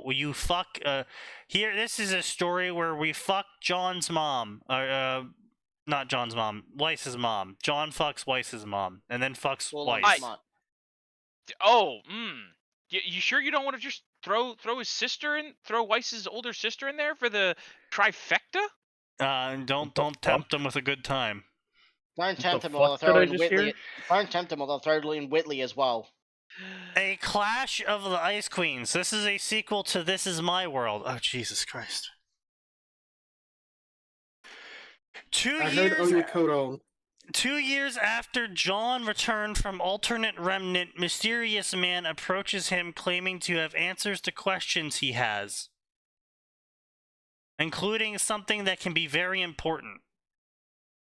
You fuck. Here, this is a story where we fuck John's mom. Not John's mom. Weiss's mom. John fucks Weiss's mom, and then fucks Weiss. You sure you don't want to just throw his sister in, throw Weiss's older sister in there for the trifecta? Don't tempt him with a good time. Don't tempt him while they'll throw in Whitley. Don't tempt him while they'll throw in Whitley as well. A Clash of the Ice Queens. This is a sequel to This Is My World. Oh, Jesus Christ. 2 years... 2 years after John returned from alternate remnant, mysterious man approaches him claiming to have answers to questions he has, including something that can be very important.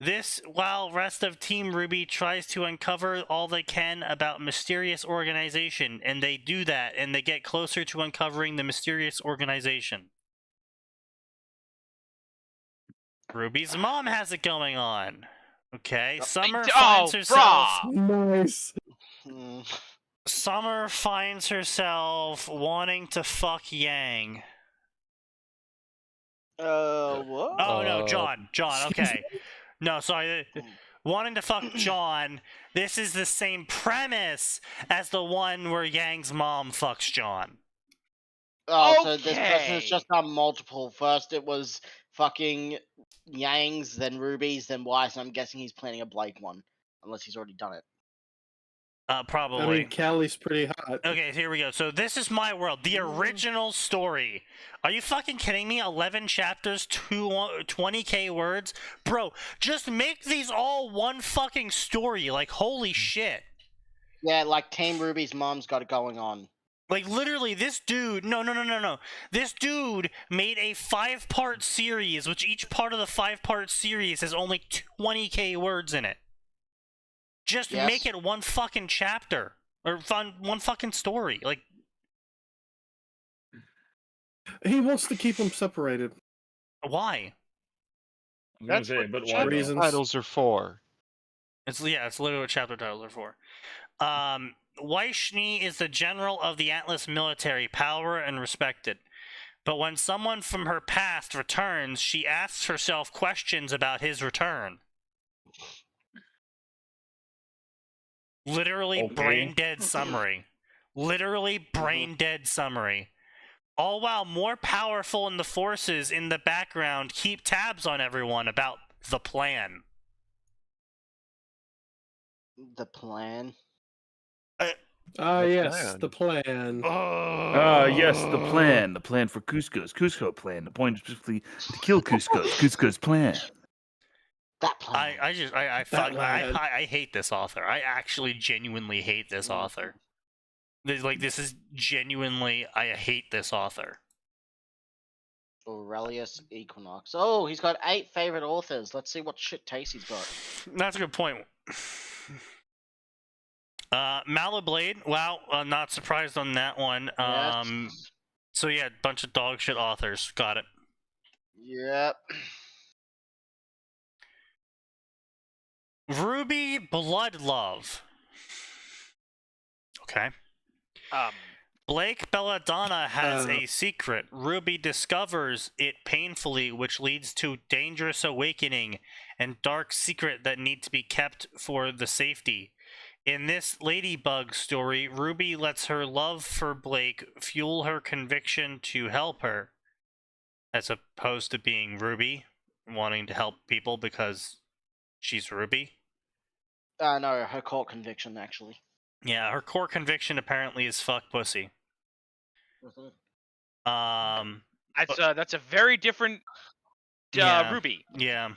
This, while rest of Team Ruby tries to uncover all they can about mysterious organization, and they do that, and they get closer to uncovering the mysterious organization. Ruby's mom has it going on. Okay, Summer finds herself... Nice. Summer finds herself wanting to fuck Yang. What? Oh, no, John, okay. No, sorry. Wanting to fuck John. This is the same premise as the one where Yang's mom fucks John. Oh, so this person has just done multiple. First it was fucking Yang's, then Ruby's, then Weiss, and I'm guessing he's planning a Blake one. Unless he's already done it. Probably. I mean, Callie's pretty hot. Okay, here we go. So This Is My World, the original story. Are you fucking kidding me? 11 chapters, 20k words? Bro, just make these all one fucking story. Like, holy shit. Yeah, like Team Ruby's mom's got it going on. Like, literally, this dude... No. This dude made a 5-part series, which each part of the 5-part series has only 20k words in it. Just make it one fucking chapter. Or one fucking story. Like... He wants to keep them separated. Why? That's what chapter titles are for. It's literally what chapter titles are for. Weishni is the general of the Atlas military, power and respected. But when someone from her past returns, she asks herself questions about his return. Literally brain dead summary. Literally brain dead summary. All while more powerful in the forces in the background keep tabs on everyone about the plan. The plan? Yes, the plan. Yes, the plan. The plan for Cusco's Cusco plan. The point is specifically to kill Cusco's plan. That plan. I hate this author. I actually genuinely hate this author. This is genuinely, I hate this author. Aurelius Equinox. Oh, he's got 8 favorite authors. Let's see what shit taste he's got. That's a good point. Malloblade. Wow, not surprised on that one. So yeah, bunch of dog shit authors. Got it. Yep. Ruby Bloodlove. Okay. Blake Belladonna has a secret. Ruby discovers it painfully, which leads to dangerous awakening and dark secret that need to be kept for the safety. In this Ladybug story, Ruby lets her love for Blake fuel her conviction to help her, as opposed to being Ruby, wanting to help people because she's Ruby. No, her core conviction, actually. Yeah, her core conviction apparently is fuck pussy. That's a very different Ruby. Yeah.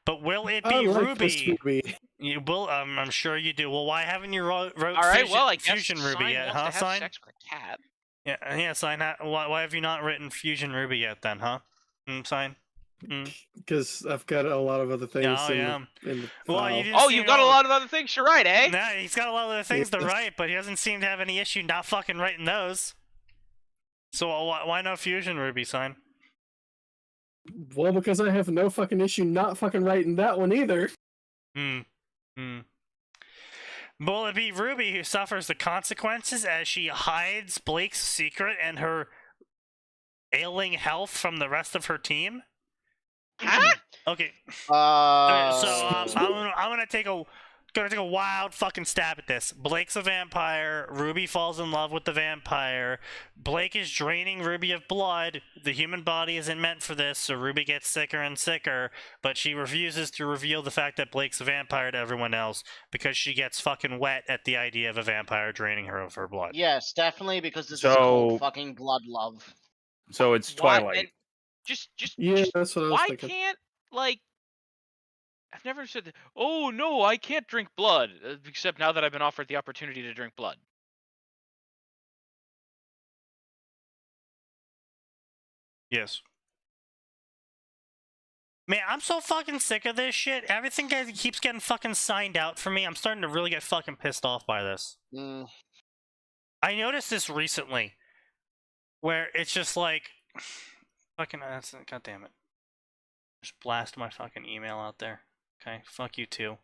But will it I be like this Ruby? Ruby. You will. I'm sure you do. Well, why haven't you wrote All right. Fusion, Well, I guess Fusion Ruby Sign yet, wants huh? to have Sign. sex with a cat. Yeah. Sign. Why have you not written Fusion Ruby yet, then, huh? Sign. Because I've got a lot of other things. Oh, yeah. In the Well, you file. didn't You've got a lot of other things to write, eh? Nah, he's got a lot of other things to write, but he doesn't seem to have any issue not fucking writing those. So why no Fusion Ruby, Sign? Well, because I have no fucking issue not fucking writing that one either. Will it be Ruby who suffers the consequences as she hides Blake's secret and her ailing health from the rest of her team? Okay. So I'm gonna take a wild fucking stab at this. Blake's a vampire. Ruby falls in love with the vampire. Blake is draining Ruby of blood. The human body isn't meant for this, so Ruby gets sicker and sicker. But she refuses to reveal the fact that Blake's a vampire to everyone else because she gets fucking wet at the idea of a vampire draining her of her blood. Yes, definitely, because this is called fucking blood love. So it's Twilight. That's what I was thinking. Why can't, like, I've never said that, oh no, I can't drink blood, except now that I've been offered the opportunity to drink blood. Yes. Man, I'm so fucking sick of this shit. Everything keeps getting fucking signed out for me. I'm starting to really get fucking pissed off by this. I noticed this recently, where it's just like, fucking, god damn it. Just blast my fucking email out there. Okay, fuck you too.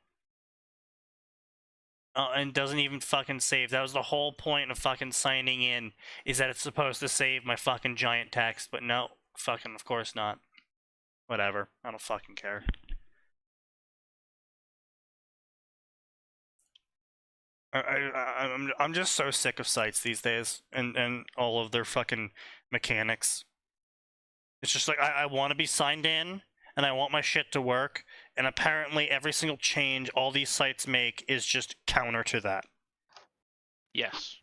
Oh, and doesn't even fucking save. That was the whole point of fucking signing in, is that it's supposed to save my fucking giant text, but no, fucking of course not. Whatever, I don't fucking care. I'm just so sick of sites these days, and all of their fucking mechanics. It's just like, I want to be signed in, and I want my shit to work, and apparently every single change all these sites make is just counter to that. Yes.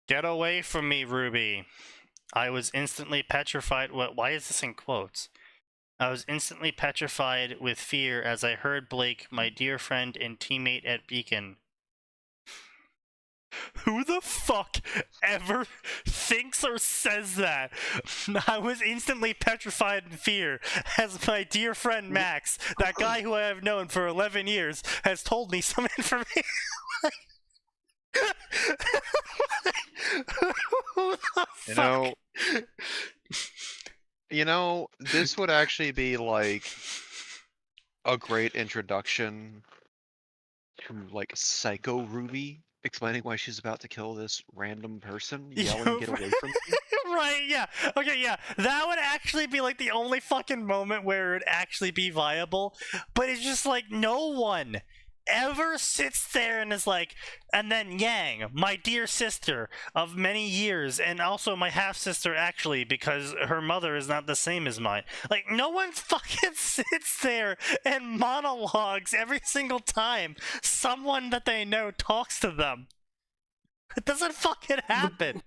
Get away from me, Ruby. I was instantly petrified. Why is this in quotes? I was instantly petrified with fear as I heard Blake, my dear friend and teammate at Beacon. Who the fuck ever thinks or says that? I was instantly petrified in fear as my dear friend Max, that guy who I have known for 11 years, has told me some information. Who the fuck? You know, this would actually be like a great introduction to like Psycho Ruby explaining why she's about to kill this random person, yelling, "Get away from me!" Right, yeah. Okay, yeah. That would actually be like the only fucking moment where it would actually be viable. But it's just like no one ever sits there and is like, and then Yang, my dear sister of many years, and also my half-sister actually, because her mother is not the same as mine. Like, no one fucking sits there and monologues every single time someone that they know talks to them. It doesn't fucking happen.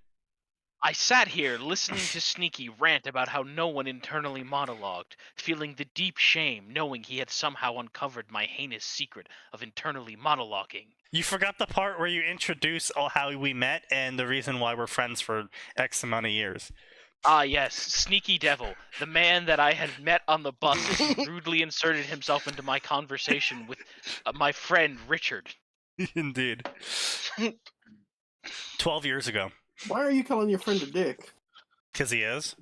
I sat here listening to Sneaky rant about how no one internally monologued, feeling the deep shame knowing he had somehow uncovered my heinous secret of internally monologuing. You forgot the part where you introduce how we met and the reason why we're friends for X amount of years. Ah, yes, Sneaky Devil, the man that I had met on the bus as he rudely inserted himself into my conversation with my friend Richard. Indeed. 12 years ago. Why are you calling your friend a dick? Because he is.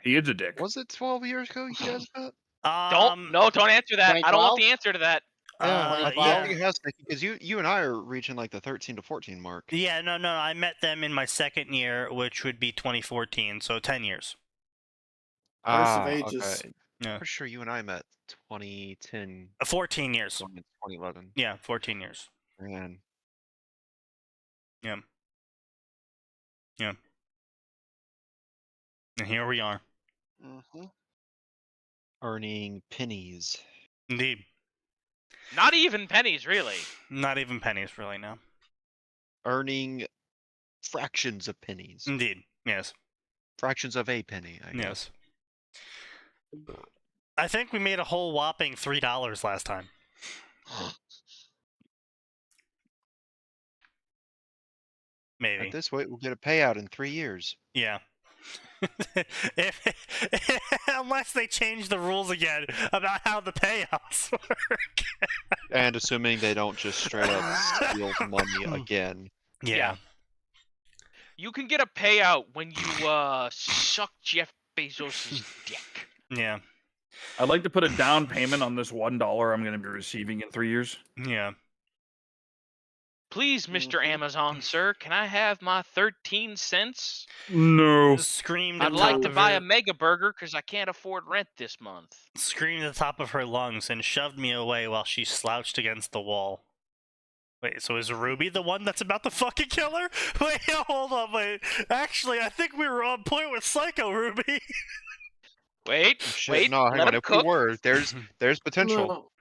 He is a dick. Was it 12 years ago you guys met? Don't answer that. 2012? I don't want the answer to that. Yeah. It has to, because you and I are reaching like the 13 to 14 mark. Yeah, no, I met them in my second year, which would be 2014, so 10 years. Of ages. Okay. Yeah. For sure you and I met 2010. 14 years. 2011. Yeah, 14 years. Man. Yeah. Yeah. And here we are. Earning pennies. Indeed. Not even pennies, really. Not even pennies, really, no. Earning fractions of pennies. Indeed, yes. Fractions of a penny, I guess. Yes. I think we made a whole whopping $3 last time. Maybe. At this rate, we'll get a payout in 3 years. Yeah. Unless they change the rules again about how the payouts work. And assuming they don't just straight up steal money again. Yeah. You can get a payout when you suck Jeff Bezos' dick. Yeah. I'd like to put a down payment on this $1 I'm going to be receiving in 3 years. Yeah. Please, Mr. Amazon, sir, can I have my 13 cents? No. Screamed I'd like to buy a mega burger because I can't afford rent this month. Screamed at the top of her lungs and shoved me away while she slouched against the wall. Wait, so is Ruby the one that's about to fucking kill her? Wait, hold on, wait. Actually, I think we were on point with Psycho Ruby. Wait, wait. No, hang on. If we were, there's potential. No.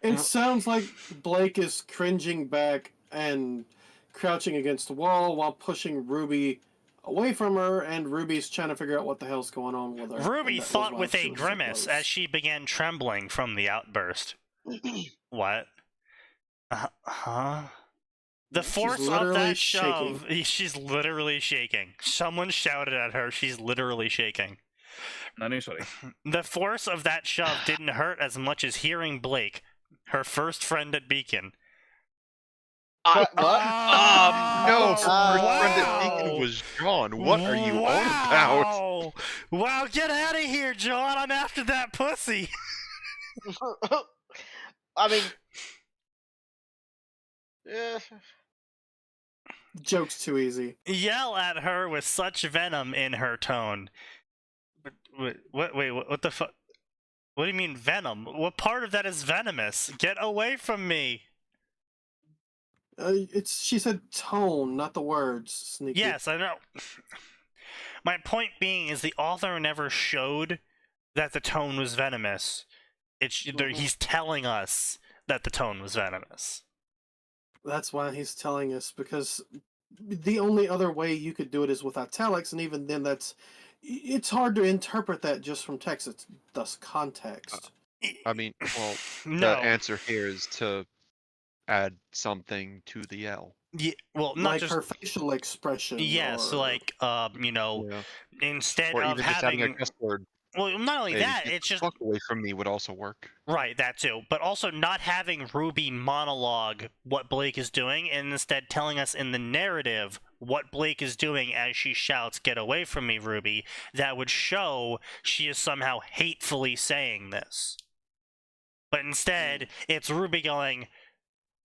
It sounds like Blake is cringing back and crouching against the wall while pushing Ruby away from her, and Ruby's trying to figure out what the hell's going on with her. Ruby thought with a grimace as she began trembling from the outburst. What? Huh? The force of that shove, she's literally shaking. Someone shouted at her, she's literally shaking. The force of that shove didn't hurt as much as hearing Blake, her first friend at Beacon. What? No, first friend at Beacon was John. What are you on about? Wow, get out of here, John. I'm after that pussy. I mean... Yeah. Joke's too easy. Yell at her with such venom in her tone. Wait, what the fuck? What do you mean venom? What part of that is venomous? Get away from me! She said tone, not the words, Sneaky. Yes, I know. My point being is the author never showed that the tone was venomous. He's telling us that the tone was venomous. That's why he's telling us, because the only other way you could do it is with italics, and even then it's hard to interpret that just from text. It's thus context. I mean, well, no. The answer here is to add something to the L. Yeah, well, not like just her facial expression. Yes, like instead or of even just having a cuss word. Well, not only that, it's just fuck away from me would also work. Right, that too. But also not having Ruby monologue what Blake is doing, and instead telling us in the narrative what Blake is doing as she shouts, "Get away from me, Ruby." That would show she is somehow hatefully saying this. But instead, it's Ruby going,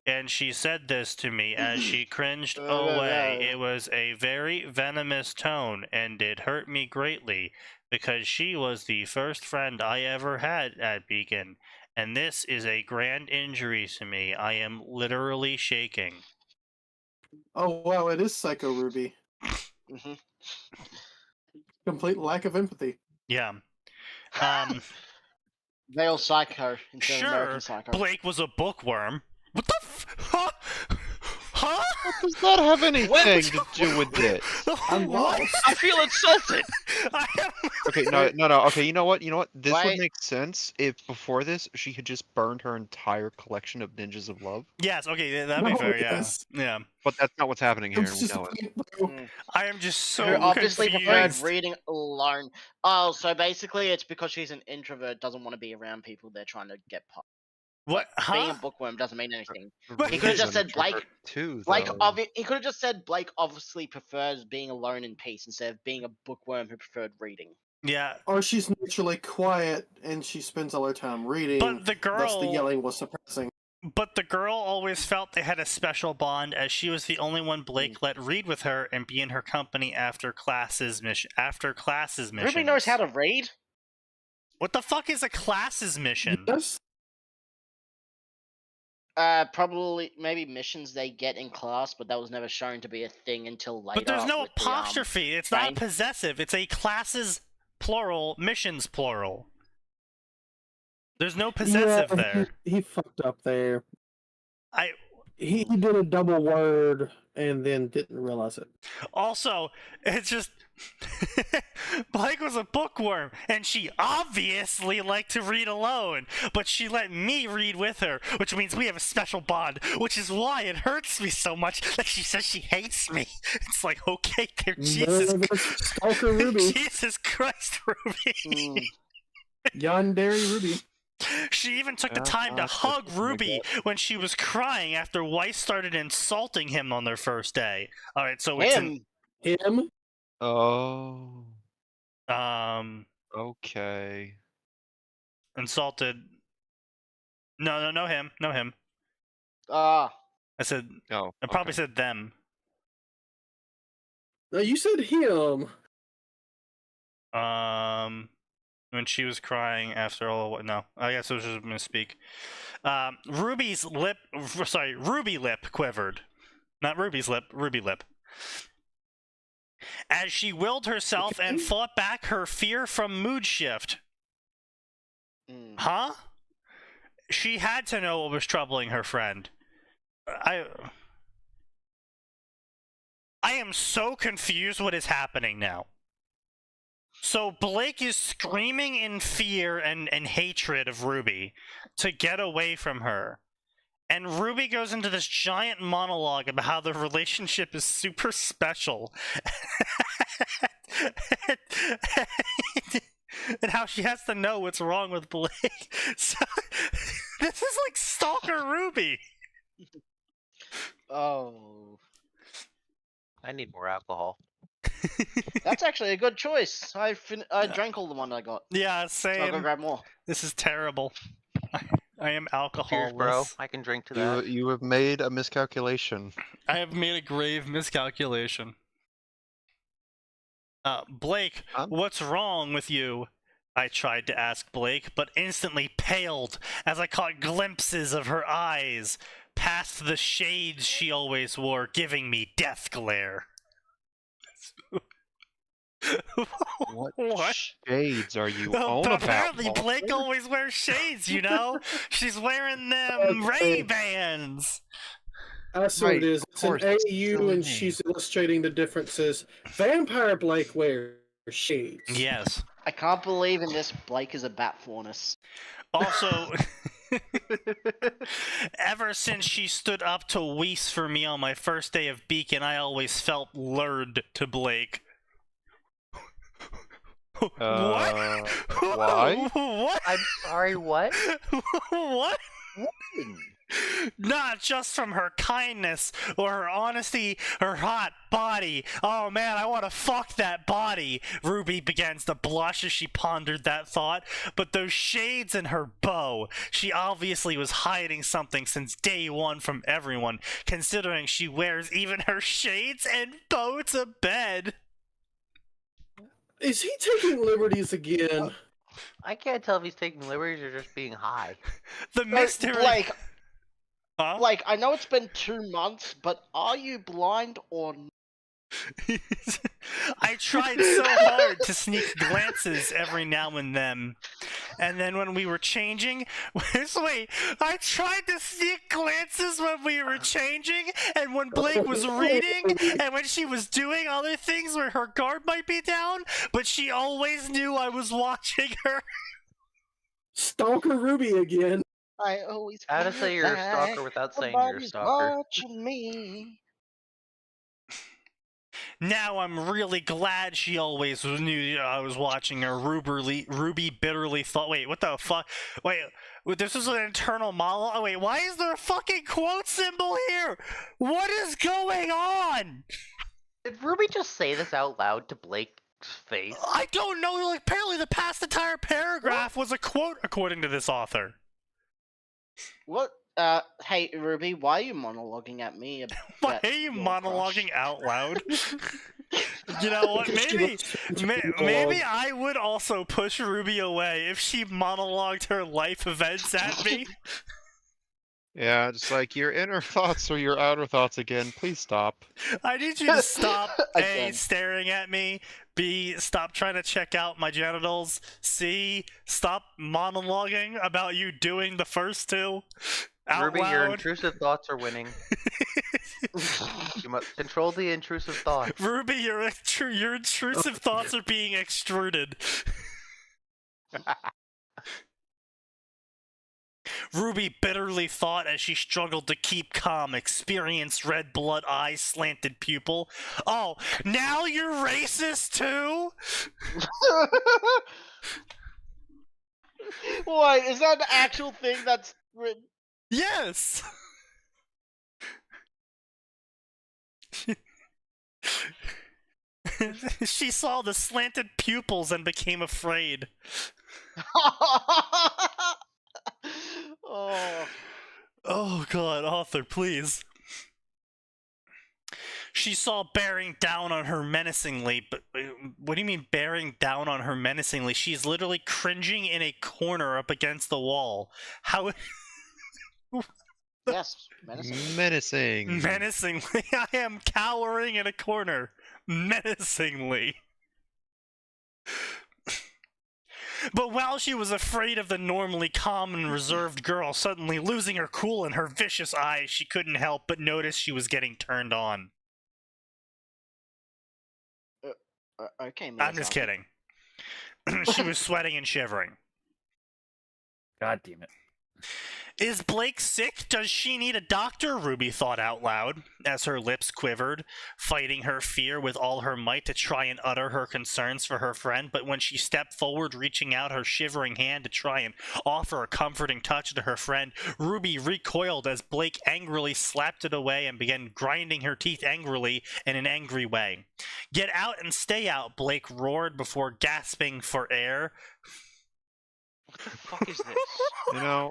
"And she said this to me as she cringed away. It was a very venomous tone, and it hurt me greatly, because she was the first friend I ever had at Beacon, and this is a grand injury to me. I am literally shaking." Oh, wow, it is Psycho Ruby. Complete lack of empathy. Yeah. Male Psycho instead of American Psycho. Blake was a bookworm. What the Huh? What does that have anything to do with it? I'm lost. I feel insulted. Okay, no. Okay, you know what? This would make sense if before this she had just burned her entire collection of Ninjas of Love. Yes. Okay, that'd be fair. Yes. Yeah. But that's not what's happening here. We know it. I am just so Who obviously preferred confused. reading alone. Oh, so basically it's because she's an introvert, doesn't want to be around people they're trying to get past. What? Being a bookworm doesn't mean anything. But He could have just said Blake. He could have just said Blake obviously prefers being alone in peace instead of being a bookworm who preferred reading. Yeah. Or she's naturally quiet and she spends all her time reading. But the girl. Thus the yelling was suppressing. But the girl always felt they had a special bond, as she was the only one Blake let read with her and be in her company after classes mission. Ruby knows how to read. What the fuck is a classes mission? Yes. Probably maybe missions they get in class, but that was never shown to be a thing until later. But there's no apostrophe. It's not possessive. It's a classes plural, missions plural. There's no possessive Yeah, there. He fucked up there. I He did a double word and then didn't realize it. Also, it's just Blake was a bookworm, and she obviously liked to read alone, but she let me read with her, which means we have a special bond, which is why it hurts me so much that she says she hates me. It's like, okay, there, Stalker Ruby. Jesus Christ, Ruby. Yandere Ruby. She even took the time to hug Ruby when she was crying after Weiss started insulting him on their first day. All right, so it's him. Oh. Okay. Insulted. No, him. I said. Oh. I probably said them. No, you said him. When she was crying after all. No, I guess it was just a misspeak. Ruby lip quivered. Not Ruby's lip, Ruby lip. As she willed herself and fought back her fear from mood shift. Huh? She had to know what was troubling her friend. I am so confused what is happening now. So Blake is screaming in fear and hatred of Ruby to get away from her. And Ruby goes into this giant monologue about how the relationship is super special. And how she has to know what's wrong with Blake. So, this is like Stalker Ruby. Oh. I need more alcohol. That's actually a good choice. I drank all the one I got. Yeah, same. So I'll go grab more. This is terrible. I am alcoholless. Cheers, bro. I can drink to that. You have made a miscalculation. I have made a grave miscalculation. Blake, what's wrong with you? I tried to ask Blake, but instantly paled as I caught glimpses of her eyes past the shades she always wore, giving me death glare. What shades are you on about? Apparently Blake always wears shades, you know? She's wearing them Ray-Bans. That's what it is. It's an AU, and she's illustrating the differences. Vampire Blake wears shades. Yes. I can't believe in this Blake is a bat faunus. Also, ever since she stood up to Weiss for me on my first day of Beacon, I always felt lured to Blake. What? Why? What? I'm sorry, what? What? Not just from her kindness or her honesty, her hot body. Oh man, I want to fuck that body. Ruby begins to blush as she pondered that thought. But those shades in her bow, she obviously was hiding something since day one from everyone, considering she wears even her shades and bow to bed. Is he taking liberties again? I can't tell if he's taking liberties or just being high. The mystery. Blake, huh? Blake, I know it's been 2 months, but are you blind or not? I tried so hard to sneak glances every now and then. And then when we were changing... Wait, I tried to sneak glances when we were changing, and when Blake was reading, and when she was doing other things where her guard might be down, but she always knew I was watching her. Stalker Ruby again. I always How to say you're a stalker without saying you're a stalker. Watching me. Now I'm really glad she always knew I was watching her. Ruby bitterly thought, wait, what the fuck? Wait, this is an internal monologue? Oh, wait, why is there a fucking quote symbol here? What is going on? Did Ruby just say this out loud to Blake's face? I don't know. Like, apparently the past entire paragraph was a quote, according to this author. What? Hey, Ruby, why are you monologuing at me? Why are you monologuing out loud? You know what? Maybe I would also push Ruby away if she monologued her life events at me. Yeah, just like your inner thoughts or your outer thoughts again. Please stop. I need you to stop A, Again. staring at me, B, stop trying to check out my genitals, C, stop monologuing about you doing the first two out Ruby, loud. your intrusive thoughts are winning. You must control the intrusive thoughts. Ruby, your intrusive thoughts are being extruded. Ruby bitterly thought as she struggled to keep calm, experienced red blood eyes, slanted pupil. Oh, now you're racist too? Wait, is that an actual thing that's written? Yes! She saw the slanted pupils and became afraid. Oh. Oh god, author, please. She saw bearing down on her menacingly, but what do you mean bearing down on her menacingly? She's literally cringing in a corner up against the wall. How... Yes, menacing. Menacing. Menacingly, I am cowering in a corner. Menacingly. But while she was afraid of the normally calm and reserved girl suddenly losing her cool in her vicious eyes, she couldn't help but notice she was getting turned on. Okay, I'm just kidding. She was sweating and shivering. God damn it. Is Blake sick? Does she need a doctor? Ruby thought out loud, as her lips quivered, fighting her fear with all her might to try and utter her concerns for her friend, but when she stepped forward, reaching out her shivering hand to try and offer a comforting touch to her friend, Ruby recoiled as Blake angrily slapped it away and began grinding her teeth angrily in an angry way. "Get out and stay out," Blake roared before gasping for air. What the fuck is this? You know,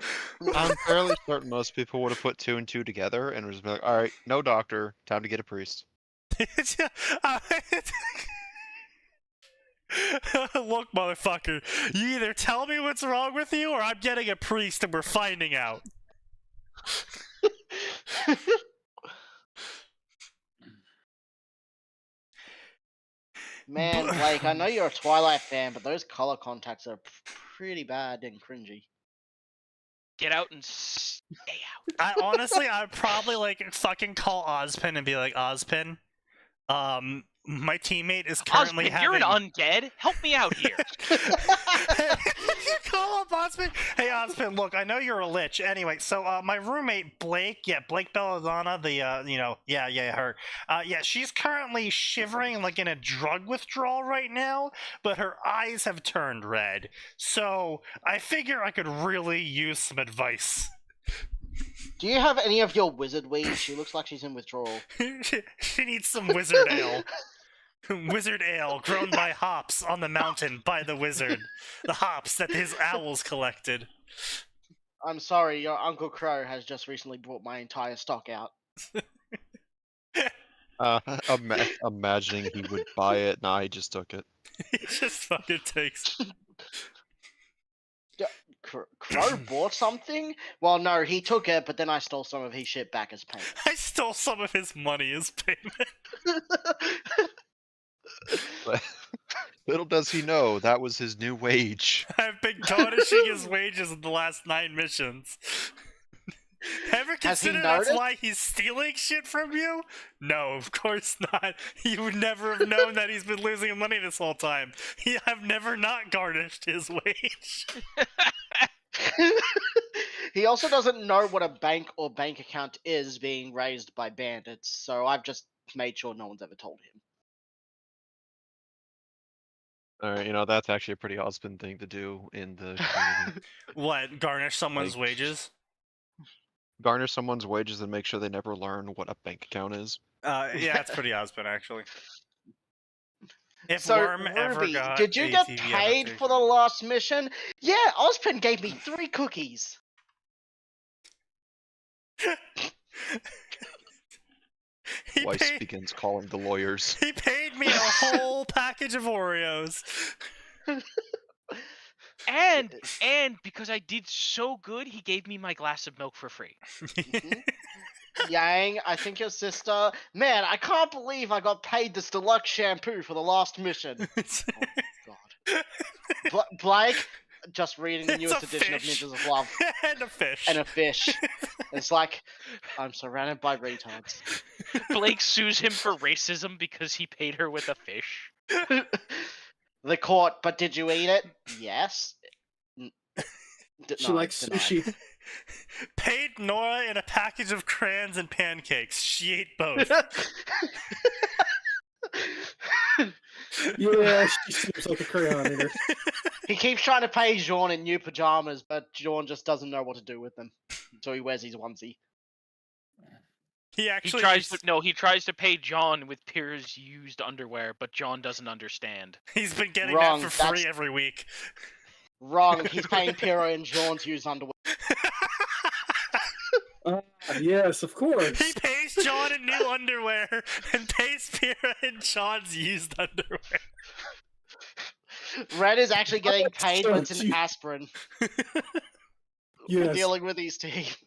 I'm fairly certain most people would have put 2 and 2 together and was like, all right, no doctor, time to get a priest. Look, motherfucker, you either tell me what's wrong with you or I'm getting a priest and we're finding out. Man, Blake, I know you're a Twilight fan, but those color contacts are pretty bad and cringy. Get out and stay out. I'd probably like fucking call Ozpin and be like, Ozpin, my teammate is currently Ozpin, you're an undead. Help me out here. You call up Ozpin? Hey, Ozpin, look, I know you're a lich. Anyway, so my roommate Blake, Blake Belladonna, her. She's currently shivering like in a drug withdrawal right now, but her eyes have turned red. So I figure I could really use some advice. Do you have any of your wizard weed? She looks like she's in withdrawal. She needs some wizard ale. Wizard ale grown by hops on the mountain by the wizard. The hops that his owls collected. I'm sorry, your Uncle Crow has just recently brought my entire stock out. Imagining he would buy it, nah, he just took it. He just fucking takes. Crow bought something? Well, no, he took it, but then I stole some of his shit back as payment. I stole some of his money as payment. Little does he know, that was his new wage. I've been garnishing his wages in the last 9 missions. Ever consider that's why he's stealing shit from you? No, of course not. You would never have known that he's been losing money this whole time. I've never not garnished his wage. He also doesn't know what a bank or bank account is being raised by bandits, so I've just made sure no one's ever told him. Alright, that's actually a pretty Ozpin thing to do in the community. What, garnish someone's wages? Garnish someone's wages and make sure they never learn what a bank account is. Yeah, it's pretty Ozpin, actually. If So, Worm ever Ruby, got did you get paid for the last mission? Yeah, Ozpin gave me 3 cookies. Weiss begins calling the lawyers. He paid me a whole package of Oreos. And because I did so good, he gave me my glass of milk for free. Yang, I think your sister. Man, I can't believe I got paid this deluxe shampoo for the last mission. Oh God. Blake, just reading the newest edition of Ninjas of Love. And a fish. And a fish. It's like, I'm surrounded by retards. Blake sues him for racism because he paid her with a fish. The court, but did you eat it? Yes. She likes sushi. Paid Nora in a package of crayons and pancakes. She ate both. Yeah, she seems like a crayon eater. He keeps trying to pay Jean in new pajamas, but Jean just doesn't know what to do with them. So he wears his onesie. He tries to pay John with Pierre's used underwear, but John doesn't understand. He's been getting that for free every week. Wrong, he's paying Pierre and Jean's used underwear. Yes, of course. He pays John in new underwear and pays Pierre and John's used underwear. Red is actually getting paid, but it's an aspirin. Yes. For dealing with his teeth.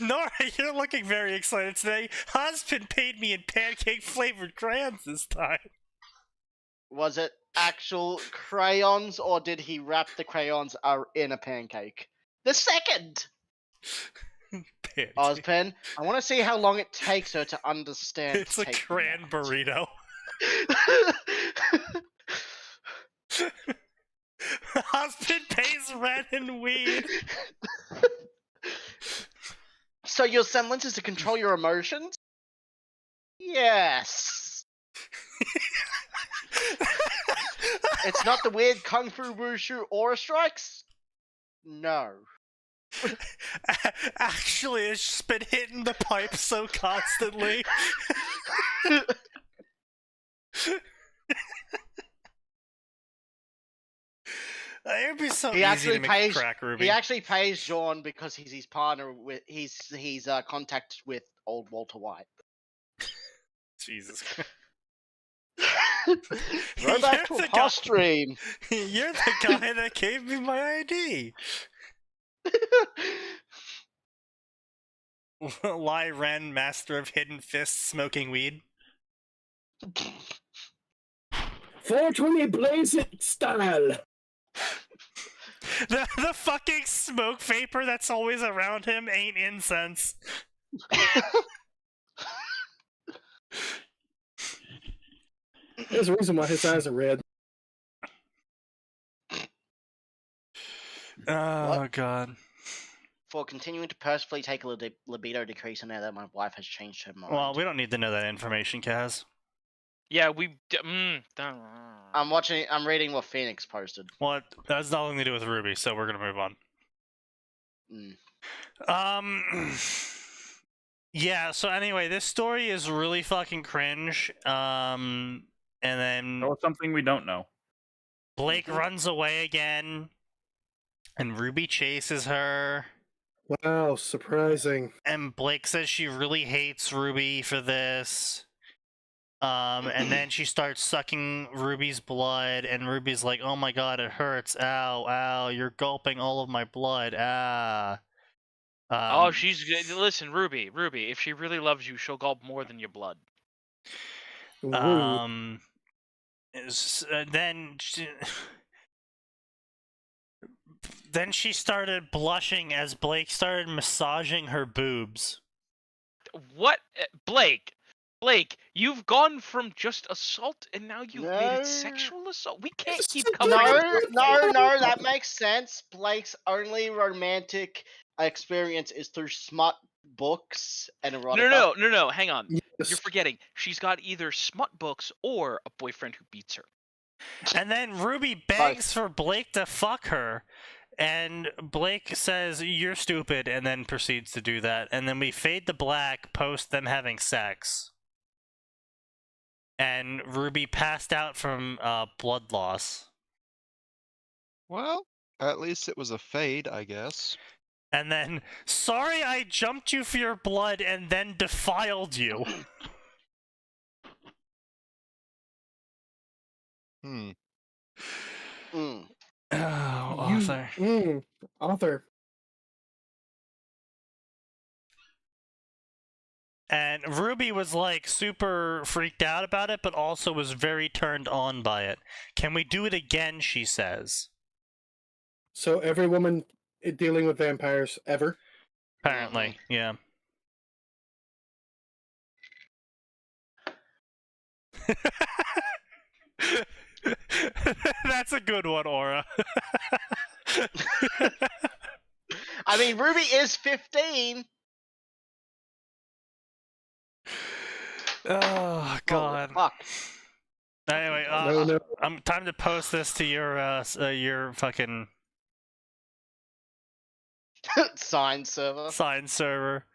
Nora, you're looking very excited today. Husband paid me in pancake-flavored crayons this time. Was it actual crayons, or did he wrap the crayons in a pancake? The second! Ozpen, I want to see how long it takes her to understand. It's a crayon burrito. Husband pays rent and weed. So your semblance is to control your emotions? Yes. It's not the weird Kung Fu Wushu aura strikes? No. Actually, it's just been hitting the pipe so constantly. It would be so easy to make a crack, Ruby. He actually pays Jean because he's his partner with he's contact with old Walter White. Jesus. Go back to a stream. You're the guy that gave me my ID. Lai Ren, master of hidden fists, smoking weed. 420 blaze it style. The fucking smoke vapor that's always around him ain't incense. There's a reason why his eyes are red. Oh, God. For continuing to purposefully take a libido decrease, and now that my wife has changed her mind. Well, we don't need to know that information, Kaz. Yeah, I'm reading what Phoenix posted. Well, that has nothing to do with Ruby, so we're gonna move on. Yeah, so anyway, this story is really fucking cringe. And then... Oh, something we don't know. Blake runs away again, and Ruby chases her. Wow, surprising. And Blake says she really hates Ruby for this. And then she starts sucking Ruby's blood, and Ruby's like, oh my god, it hurts, ow, ow, you're gulping all of my blood, ah. She's good. Listen, Ruby, if she really loves you, she'll gulp more than your blood. Then she started blushing as Blake started massaging her boobs. What? Blake, you've gone from just assault and now you've made it sexual assault. We can't keep coming. No, that makes sense. Blake's only romantic experience is through smut books and erotica. No, hang on. Yes. You're forgetting. She's got either smut books or a boyfriend who beats her. And then Ruby begs for Blake to fuck her. And Blake says, you're stupid, and then proceeds to do that. And then we fade to black post them having sex. And Ruby passed out from blood loss. Well, at least it was a fade, I guess. And then, sorry I jumped you for your blood and then defiled you. Hmm. Mm. Oh, author. Author. And Ruby was like super freaked out about it, but also was very turned on by it. Can we do it again? She says. So every woman dealing with vampires ever? Apparently, yeah. That's a good one, Aura. I mean, Ruby is 15. Oh God. Oh, fuck. Anyway, No. time to post this to your fucking Sign server. sign server.